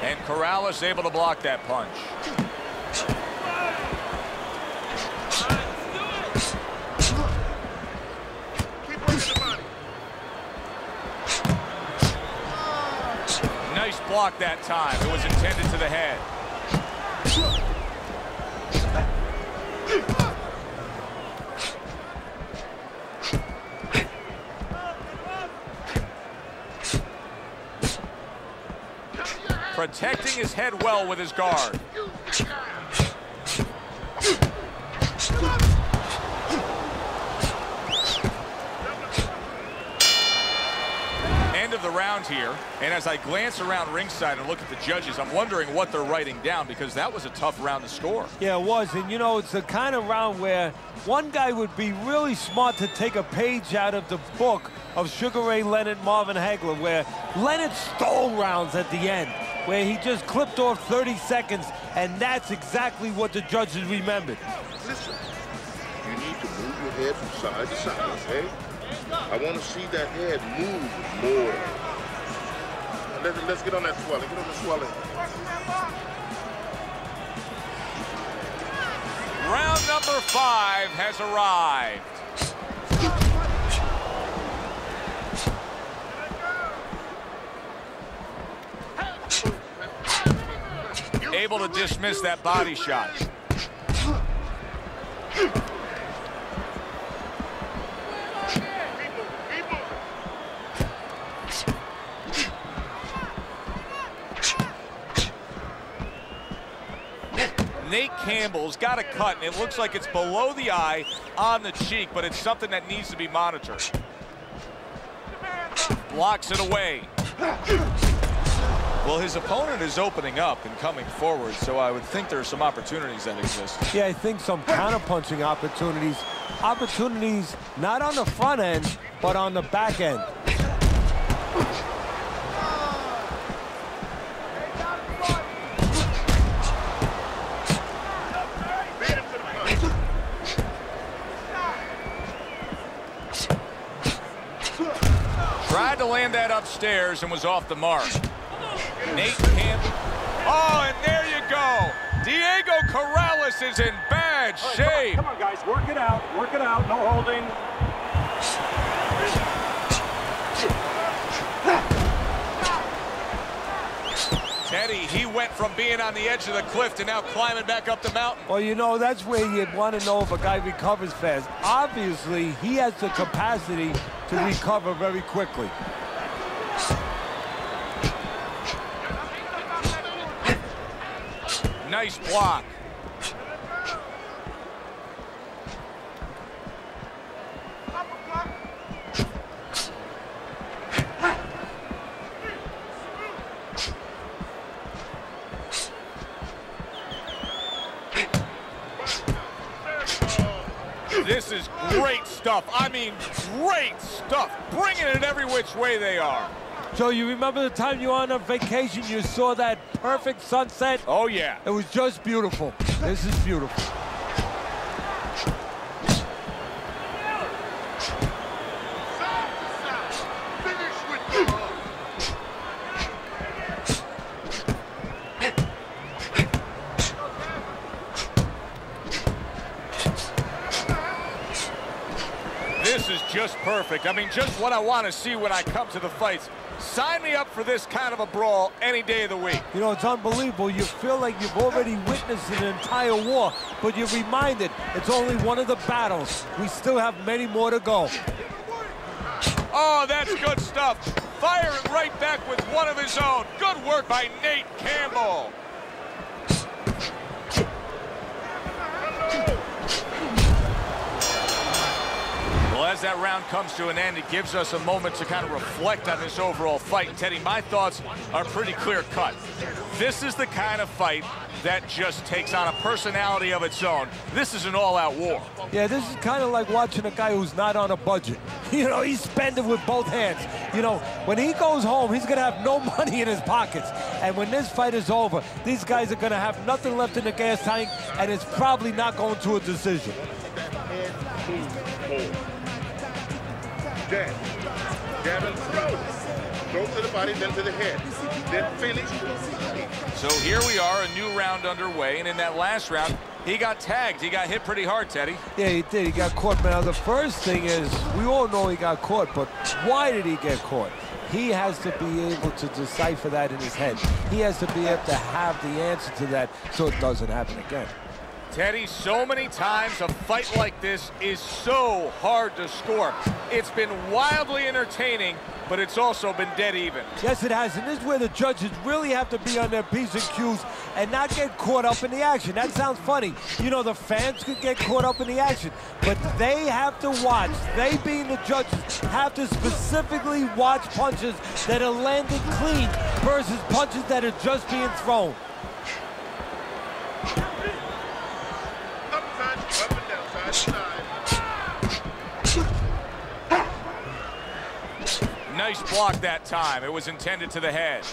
And Corrales able to block that punch. Keep working the body. Nice block that time. It was intended to the head. Protecting his head well with his guard. End of the round here, and as I glance around ringside and look at the judges, I'm wondering what they're writing down, because that was a tough round to score. Yeah, it was, and you know, it's the kind of round where one guy would be really smart to take a page out of the book of Sugar Ray Leonard, Marvin Hagler, where Leonard stole rounds at the end, where he just clipped off 30 seconds, and that's exactly what the judges remembered. Listen, you need to move your head from side to side, okay? I want to see that head move more. Let's get on that swelling. Get on the swelling. Round number 5 has arrived. Able to dismiss that body shot. Nate Campbell's got a cut, and it looks like it's below the eye on the cheek, but it's something that needs to be monitored. Blocks it away. Well, his opponent is opening up and coming forward, so I would think there are some opportunities that exist. Yeah, I think some counter-punching opportunities. Opportunities not on the front end, but on the back end. Tried to land that upstairs and was off the mark. Nate Campbell. Oh, and there you go. Diego Corrales is in bad shape. Come on, guys, work it out, no holding. Teddy, he went from being on the edge of the cliff to now climbing back up the mountain. Well, you know, that's where you'd want to know if a guy recovers fast. Obviously, he has the capacity to recover very quickly. Nice block. This is great stuff. I mean, great stuff. Bringing it every which way they are. Joe, you remember the time you were on a vacation, you saw that perfect sunset? Oh, yeah. It was just beautiful. This is beautiful. This is just perfect. I mean, just what I want to see when I come to the fights. Sign me up for this kind of a brawl any day of the week. You know, it's unbelievable. You feel like you've already witnessed an entire war, but you're reminded it's only one of the battles. We still have many more to go. Oh, that's good stuff. Firing right back with one of his own. Good work by Nate Campbell. Well, as that round comes to an end, it gives us a moment to kind of reflect on this overall fight. And Teddy, my thoughts are pretty clear-cut. This is the kind of fight that just takes on a personality of its own. This is an all-out war. Yeah, this is kind of like watching a guy who's not on a budget. You know, he's spending with both hands. You know, when he goes home, he's going to have no money in his pockets. And when this fight is over, these guys are going to have nothing left in the gas tank, and it's probably not going to a decision. Jab and throw. Throw to the body, then to the head. Then finish. So here we are, a new round underway, and in that last round, he got tagged. He got hit pretty hard, Teddy. Yeah, he did. He got caught. Now, the first thing is, we all know he got caught, but why did he get caught? He has to be able to decipher that in his head. He has to be able to have the answer to that so it doesn't happen again. Teddy, so many times a fight like this is so hard to score. It's been wildly entertaining, but it's also been dead even. Yes, it has, and this is where the judges really have to be on their P's and Q's and not get caught up in the action. That sounds funny. You know, the fans could get caught up in the action, but they have to watch. They, being the judges, have to specifically watch punches that are landed clean versus punches that are just being thrown. Nice block that time. It was intended to the head.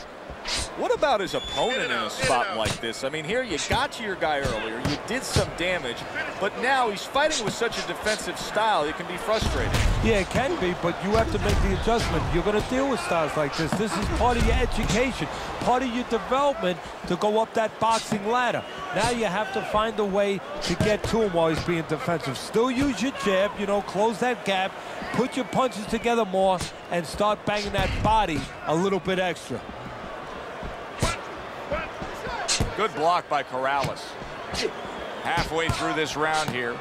What about his opponent in a spot like this? I mean, here you got to your guy earlier, you did some damage, but now he's fighting with such a defensive style, it can be frustrating. Yeah, it can be, but you have to make the adjustment. You're going to deal with styles like this. This is part of your education, part of your development to go up that boxing ladder. Now you have to find a way to get to him while he's being defensive. Still use your jab, you know, close that gap, put your punches together more, and start banging that body a little bit extra. Good block by Corrales. Halfway through this round here.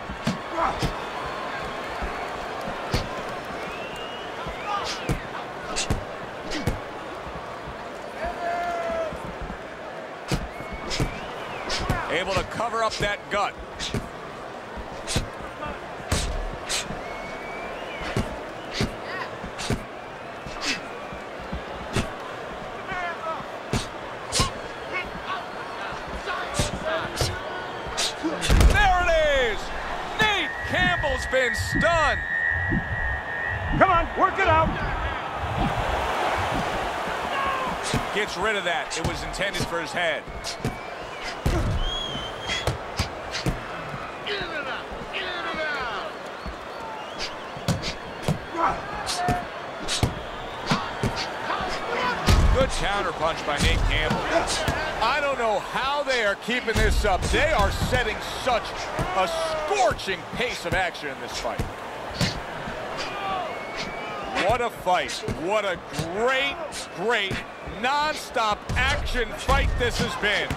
Able to cover up that gut. Been stunned. Come on, work it out. Gets rid of that. It was intended for his head. Good counter punch by Nate Campbell. I don't know how they are keeping this up. They are setting such a scorching pace of action in this fight. What a fight. What a great, great, non-stop action fight this has been.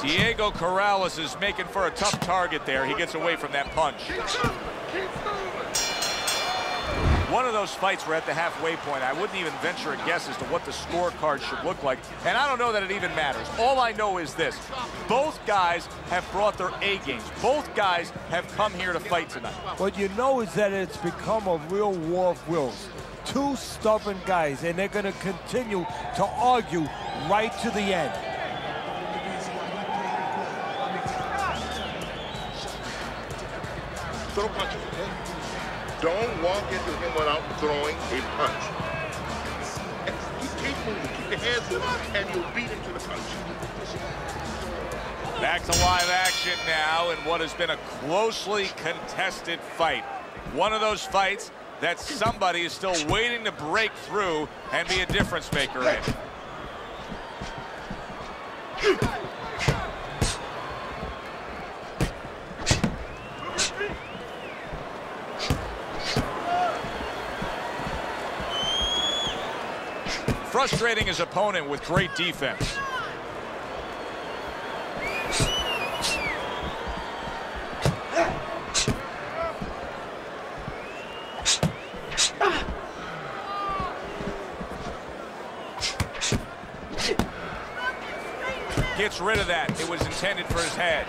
Diego Corrales is making for a tough target there. He gets away from that punch. One of those fights where at the halfway point, I wouldn't even venture a guess as to what the scorecard should look like. And I don't know that it even matters. All I know is this. Both guys have brought their A games. Both guys have come here to fight tonight. What you know is that it's become a real war of wills. two stubborn guys, and they're going to continue to argue right to the end. Throw punches, okay? Don't walk into him without throwing a punch. And keep moving, keep your hands moving, and you'll beat him to the punch. Back to live action now in what has been a closely contested fight. One of those fights that somebody is still waiting to break through and be a difference maker in. Frustrating his opponent with great defense. Gets rid of that. It was intended for his head.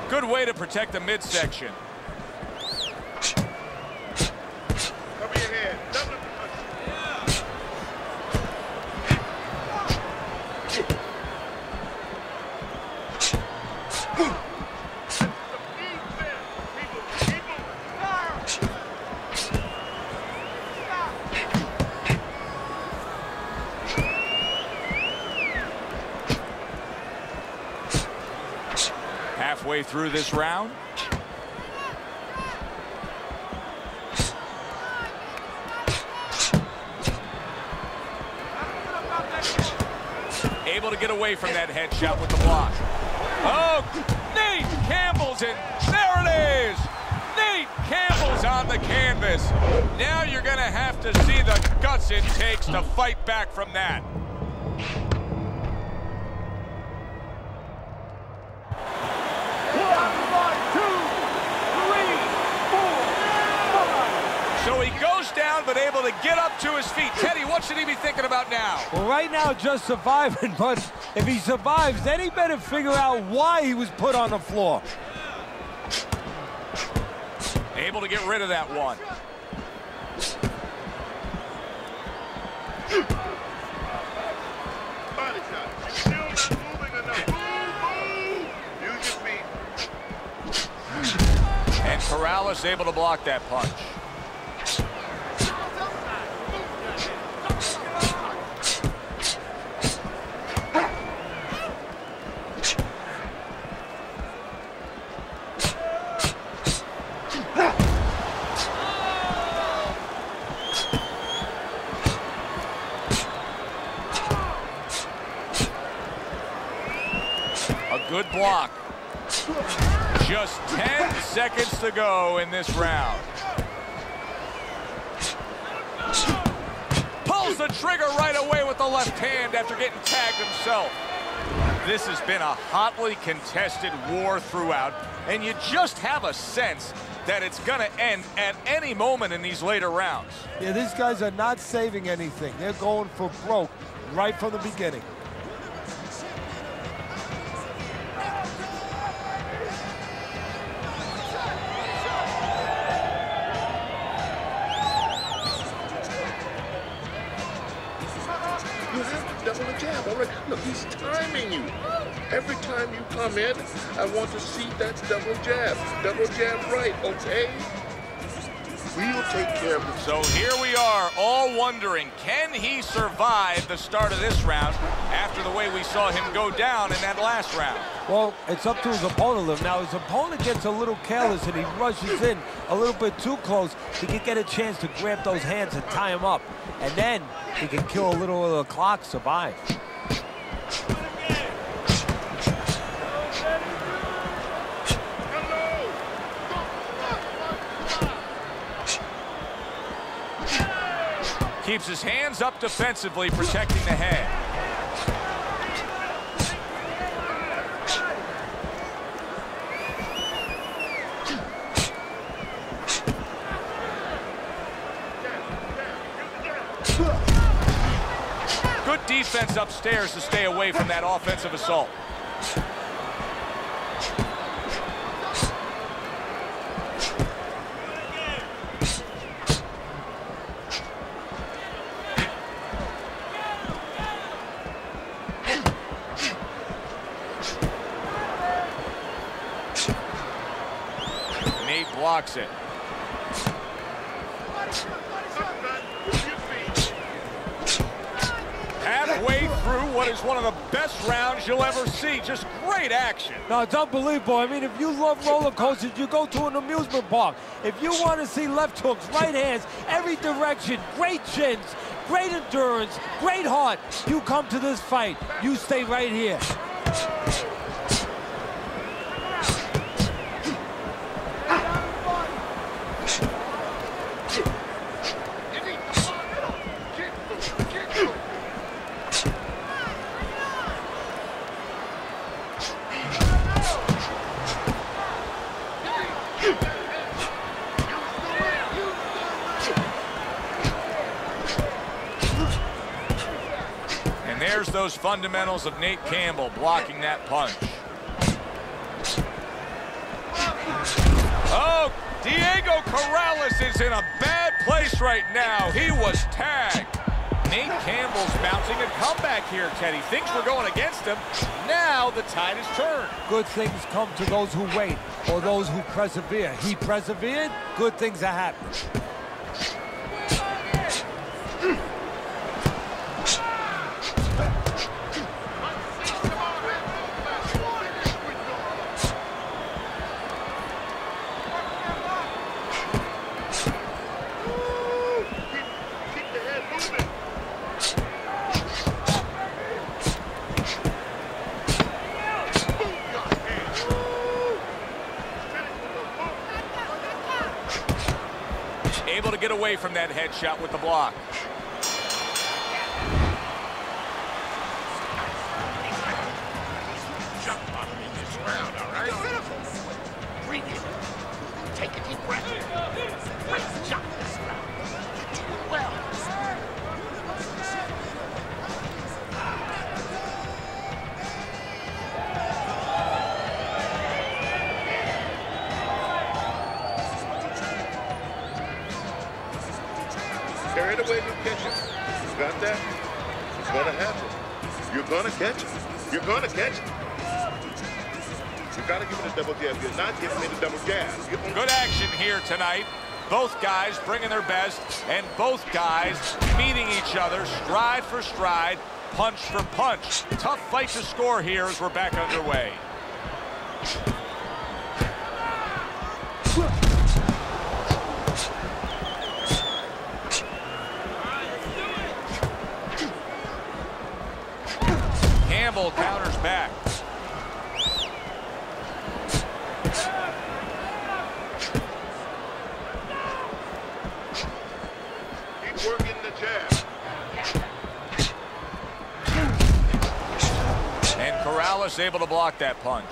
Good way to protect the midsection. Cover your head. Double the punch. Halfway through this round. Able to get away from that headshot with the block. Oh, Nate Campbell's in. There it is. Nate Campbell's on the canvas. Now you're going to have to see the guts it takes to fight back from that. So he goes down, but able to get up to his feet. Teddy, what should he be thinking about now? Well, right now, just surviving, but if he survives, then he better figure out why he was put on the floor. Able to get rid of that one. Body shot. Still not moving enough. Move. Use your feet. And Corrales able to block that punch. Good block. Just 10 seconds to go in this round. Pulls the trigger right away with the left hand after getting tagged himself. This has been a hotly contested war throughout, and you just have a sense that it's going to end at any moment in these later rounds. Yeah, these guys are not saving anything. They're going for broke right from the beginning. Double the jab. All right. Look, he's timing you. Every time you come in, I want to see that double jab. Double jab right, okay? We'll take care of it. So here we are, all wondering, can he survive the start of this round after the way we saw him go down in that last round? Well, it's up to his opponent. Now, his opponent gets a little careless and he rushes in a little bit too close. He can get a chance to grab those hands and tie him up. And then he can kill a little of the clock, survive. Keeps his hands up defensively, protecting the head. defense upstairs to stay away from that offensive assault. Nate blocks it. Halfway through what is one of the best rounds you'll ever see. Just great action. No, it's unbelievable. I mean, if you love roller coasters, you go to an amusement park. If you want to see left hooks, right hands, every direction, great chins, great endurance, great heart, you come to this fight. You stay right here. There's those fundamentals of Nate Campbell blocking that punch. Oh, Diego Corrales is in a bad place right now. He was tagged. Nate Campbell's mounting a comeback here, Teddy. Things were going against him. Now the tide has turned. Good things come to those who wait or those who persevere. He persevered, good things are happening. Able to get away from that headshot with the block. Breathe in. Take a deep breath. Great job this round. You did well. Carry it away, you catch it. You got that? It's gonna happen. You're gonna catch it. You're gonna catch it. You gotta give me the double jab. You're not giving me the double jab. Good action here tonight. Both guys bringing their best, and both guys meeting each other stride for stride, punch for punch. Tough fight to score here as we're back underway. Campbell counters back. Keep working the jab. And Corrales able to block that punch.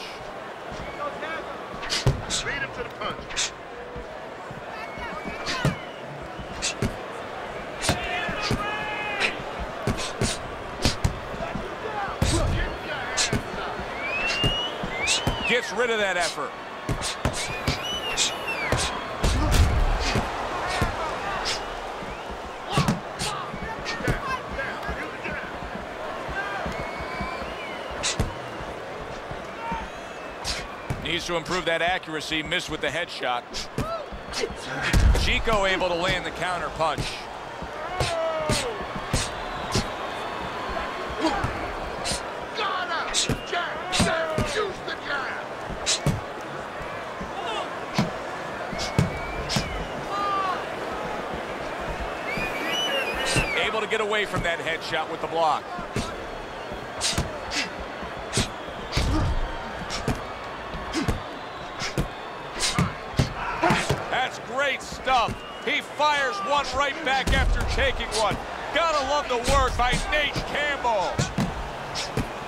Lead him to the punch. Gets rid of that effort. Needs to improve that accuracy. Missed with the headshot. Chico able to land the counter punch. Able to get away from that headshot with the block. That's great stuff. He fires one right back after taking one. Gotta love the work by Nate Campbell.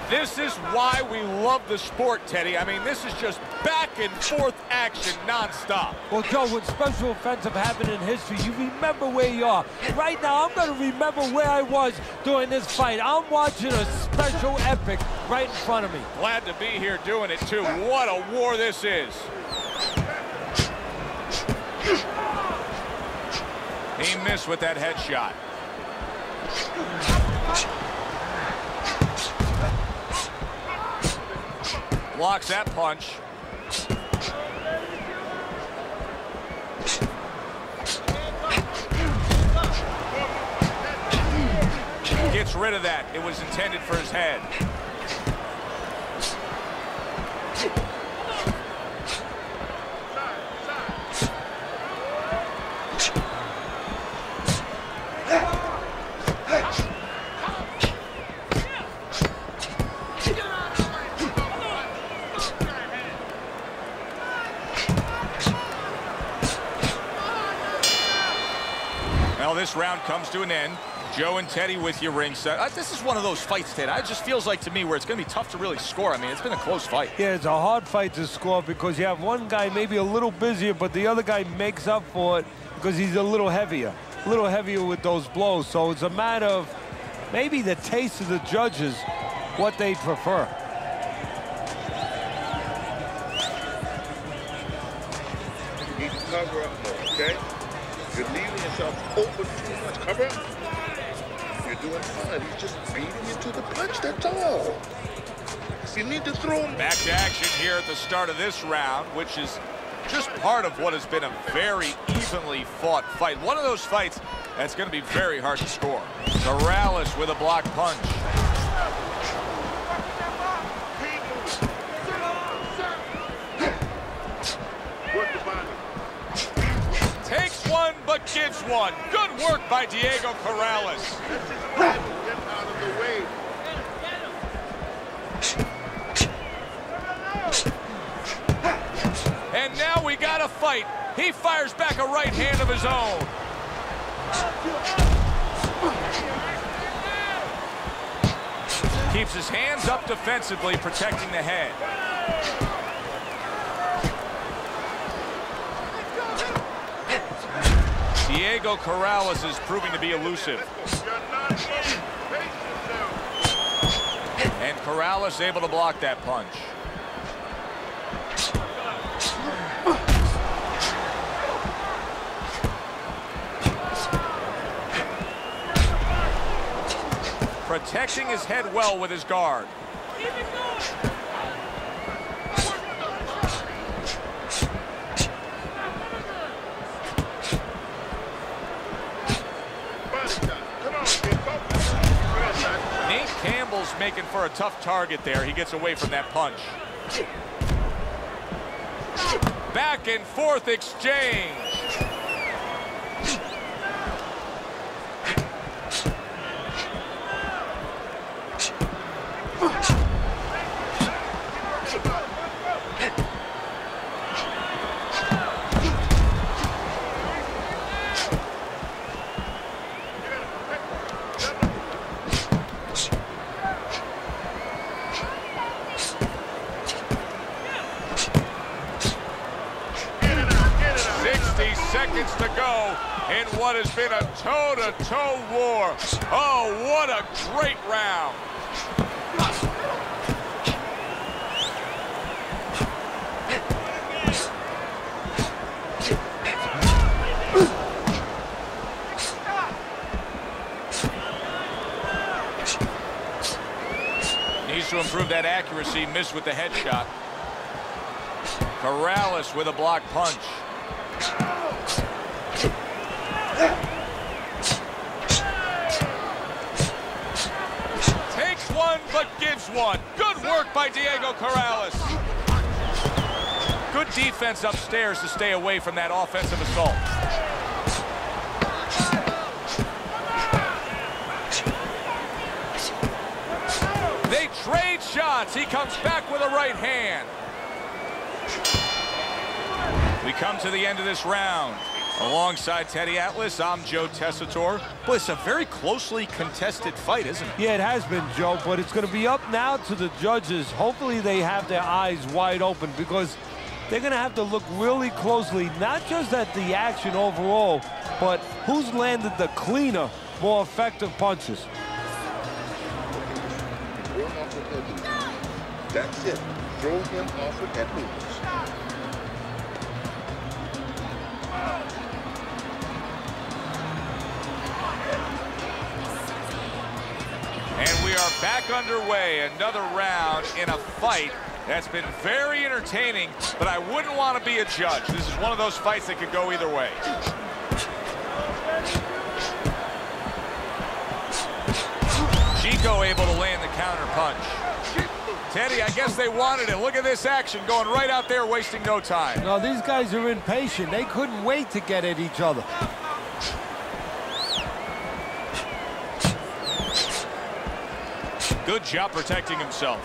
This is why we love the sport, Teddy. I mean, this is just back and forth action nonstop. Well, Joe, when special offensive happened in history, you remember where you are. Right now, I'm going to remember where I was during this fight. I'm watching a special epic right in front of me. Glad to be here doing it, too. What a war this is. He missed with that headshot. Blocks that punch. Gets rid of that. It was intended for his head. Well, this round comes to an end. Joe and Teddy with you ringside. This is one of those fights, Ted. It just feels like to me where it's going to be tough to really score. I mean, it's been a close fight. Yeah, it's a hard fight to score because you have one guy maybe a little busier, but the other guy makes up for it because he's a little heavier with those blows. So it's a matter of maybe the taste of the judges, what they prefer. You need to cover up more, okay? You're leaving yourself open too much. Cover up. You're doing fine. He's just beating you to the punch, that's all. You need to throw him. Back to action here at the start of this round, which is just part of what has been a very evenly fought fight. One of those fights that's going to be very hard to score. Corrales with a block punch. Work the body. Takes one, but gives one. Good work by Diego Corrales. That's his rival. Get out of the way. And now we got a fight. He fires back a right hand of his own. Keeps his hands up defensively, protecting the head. Diego Corrales is proving to be elusive. And Corrales able to block that punch. Protecting his head well with his guard. Campbell's making for a tough target there. He gets away from that punch. Back and forth exchange. Seconds to go in what has been a toe-to-toe war. Oh, what a great round. Needs to improve that accuracy. Missed with the headshot. Corrales with a block punch. Takes one, but gives one. Good work by Diego Corrales. Good defense upstairs to stay away from that offensive assault. They trade shots. He comes back with a right hand. We come to the end of this round. Alongside Teddy Atlas, I'm Joe Tessitore. Boy, it's a very closely contested fight, isn't it? Yeah, it has been, Joe, but it's going to be up now to the judges. Hopefully they have their eyes wide open because they're going to have to look really closely, not just at the action overall, but who's landed the cleaner, more effective punches. That's it. Throw him off with that moves. And we are back underway. Another round in a fight that's been very entertaining, but I wouldn't want to be a judge. This is one of those fights that could go either way. Chico able to land the counter punch. Teddy, I guess they wanted it. Look at this action going right out there, wasting no time. No, these guys are impatient. They couldn't wait to get at each other. Good job protecting himself.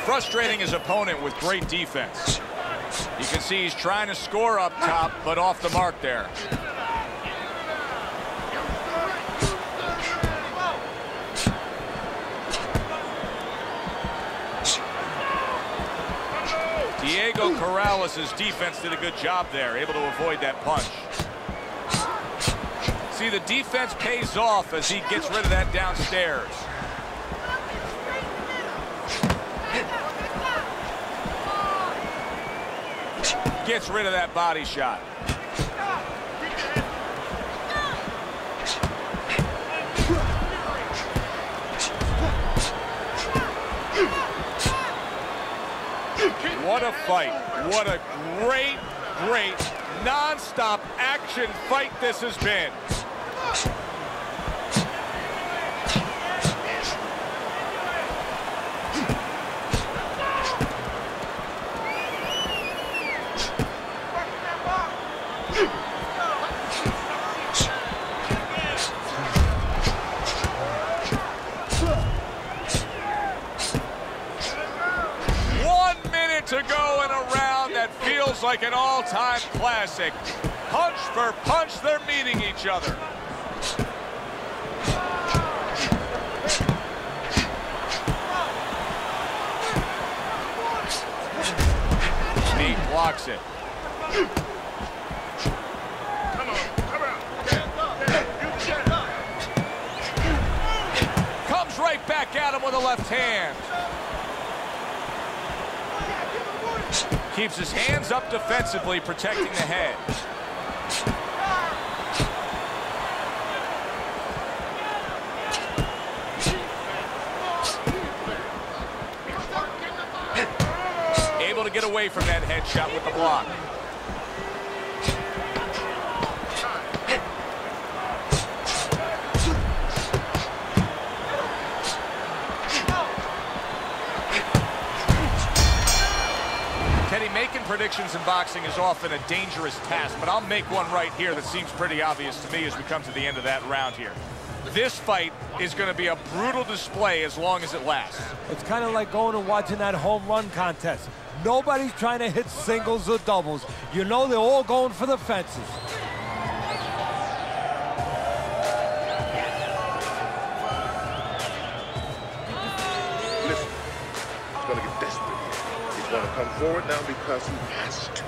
Frustrating his opponent with great defense. You can see he's trying to score up top, but off the mark there. Diego Corrales' defense did a good job there, able to avoid that punch. See, the defense pays off as he gets rid of that downstairs. Gets rid of that body shot. What a fight. What a great, great, non-stop action fight this has been. To go in a round that feels like an all-time classic. Punch for punch, they're meeting each other. He blocks it. Comes right back at him with a left hand. Keeps his hands up defensively, protecting the head. Able to get away from that headshot with the block. Making predictions in boxing is often a dangerous task, but I'll make one right here that seems pretty obvious to me as we come to the end of that round here. This fight is going to be a brutal display as long as it lasts. It's kind of like going and watching that home run contest. Nobody's trying to hit singles or doubles. You know they're all going for the fences. Listen, he's going to get desperate. He's going to come forward now because he has to.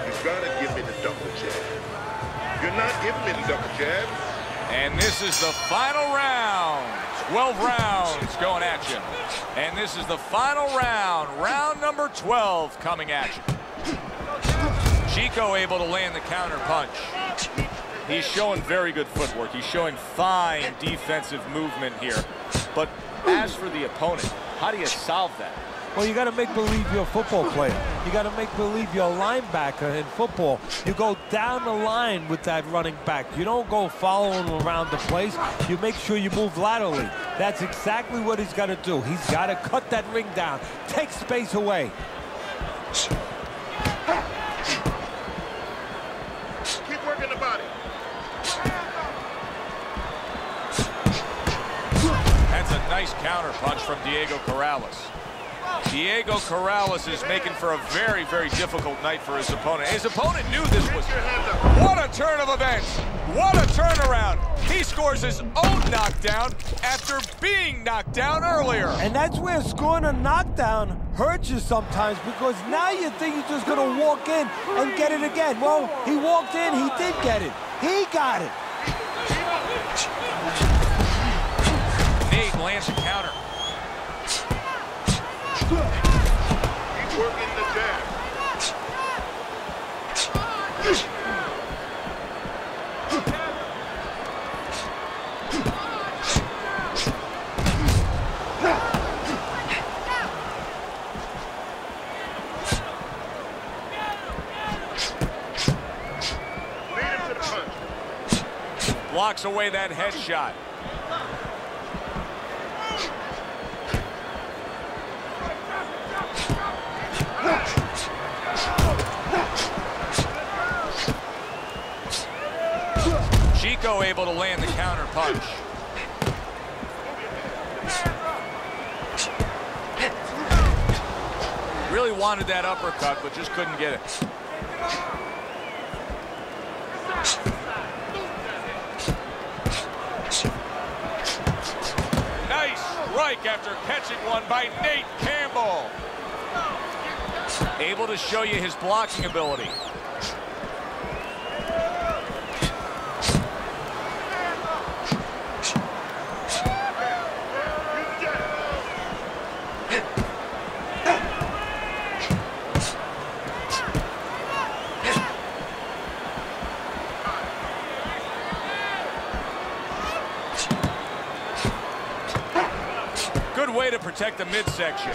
You've got to give me the double jab. You're not giving me the double jab. And this is the final round. 12 rounds going at you. And this is the final round. Round number 12 coming at you. Chico able to land the counter punch. He's showing very good footwork. He's showing fine defensive movement here. But as for the opponent, how do you solve that? Well, you got to make believe you're a football player. You got to make believe you're a linebacker in football. You go down the line with that running back. You don't go following around the place. You make sure you move laterally. That's exactly what he's got to do. He's got to cut that ring down, take space away. Keep working the body. nice counter punch from Diego Corrales. Diego Corrales is making for a very, very difficult night for his opponent. His opponent knew this was... What a turn of events! What a turnaround! He scores his own knockdown after being knocked down earlier. And that's where scoring a knockdown hurts you sometimes, because now you think you're just going to walk in and get it again. Well, he walked in, he did get it. He got it. Nate lands a counter. He's working the jab. Lead him to the punch. Blocks away that headshot. Chico able to land the counter punch. Really wanted that uppercut, but just couldn't get it. Nice strike after catching one by Nate Campbell. Able to show you his blocking ability. Good way to protect the midsection.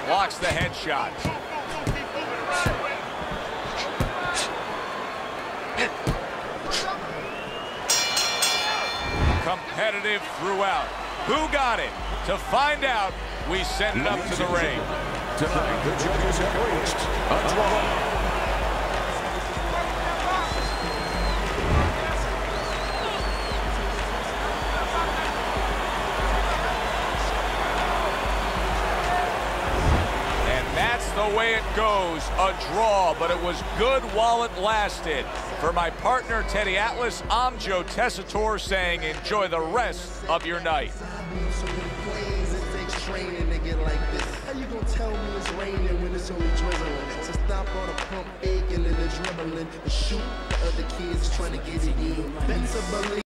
Blocks the headshot. Competitive throughout. Who got it? To find out, we send it up to the ring. Tonight, the judges have reached a draw. The way it goes, a draw, but it was good while it lasted. For my partner, Teddy Atlas, I'm Joe Tessitore saying enjoy the rest of your night. How you gonna tell me it's raining when it's only drizzling? So stop all the pump faking and the dribbling and shoot. The other kids trying to get it in. Better believe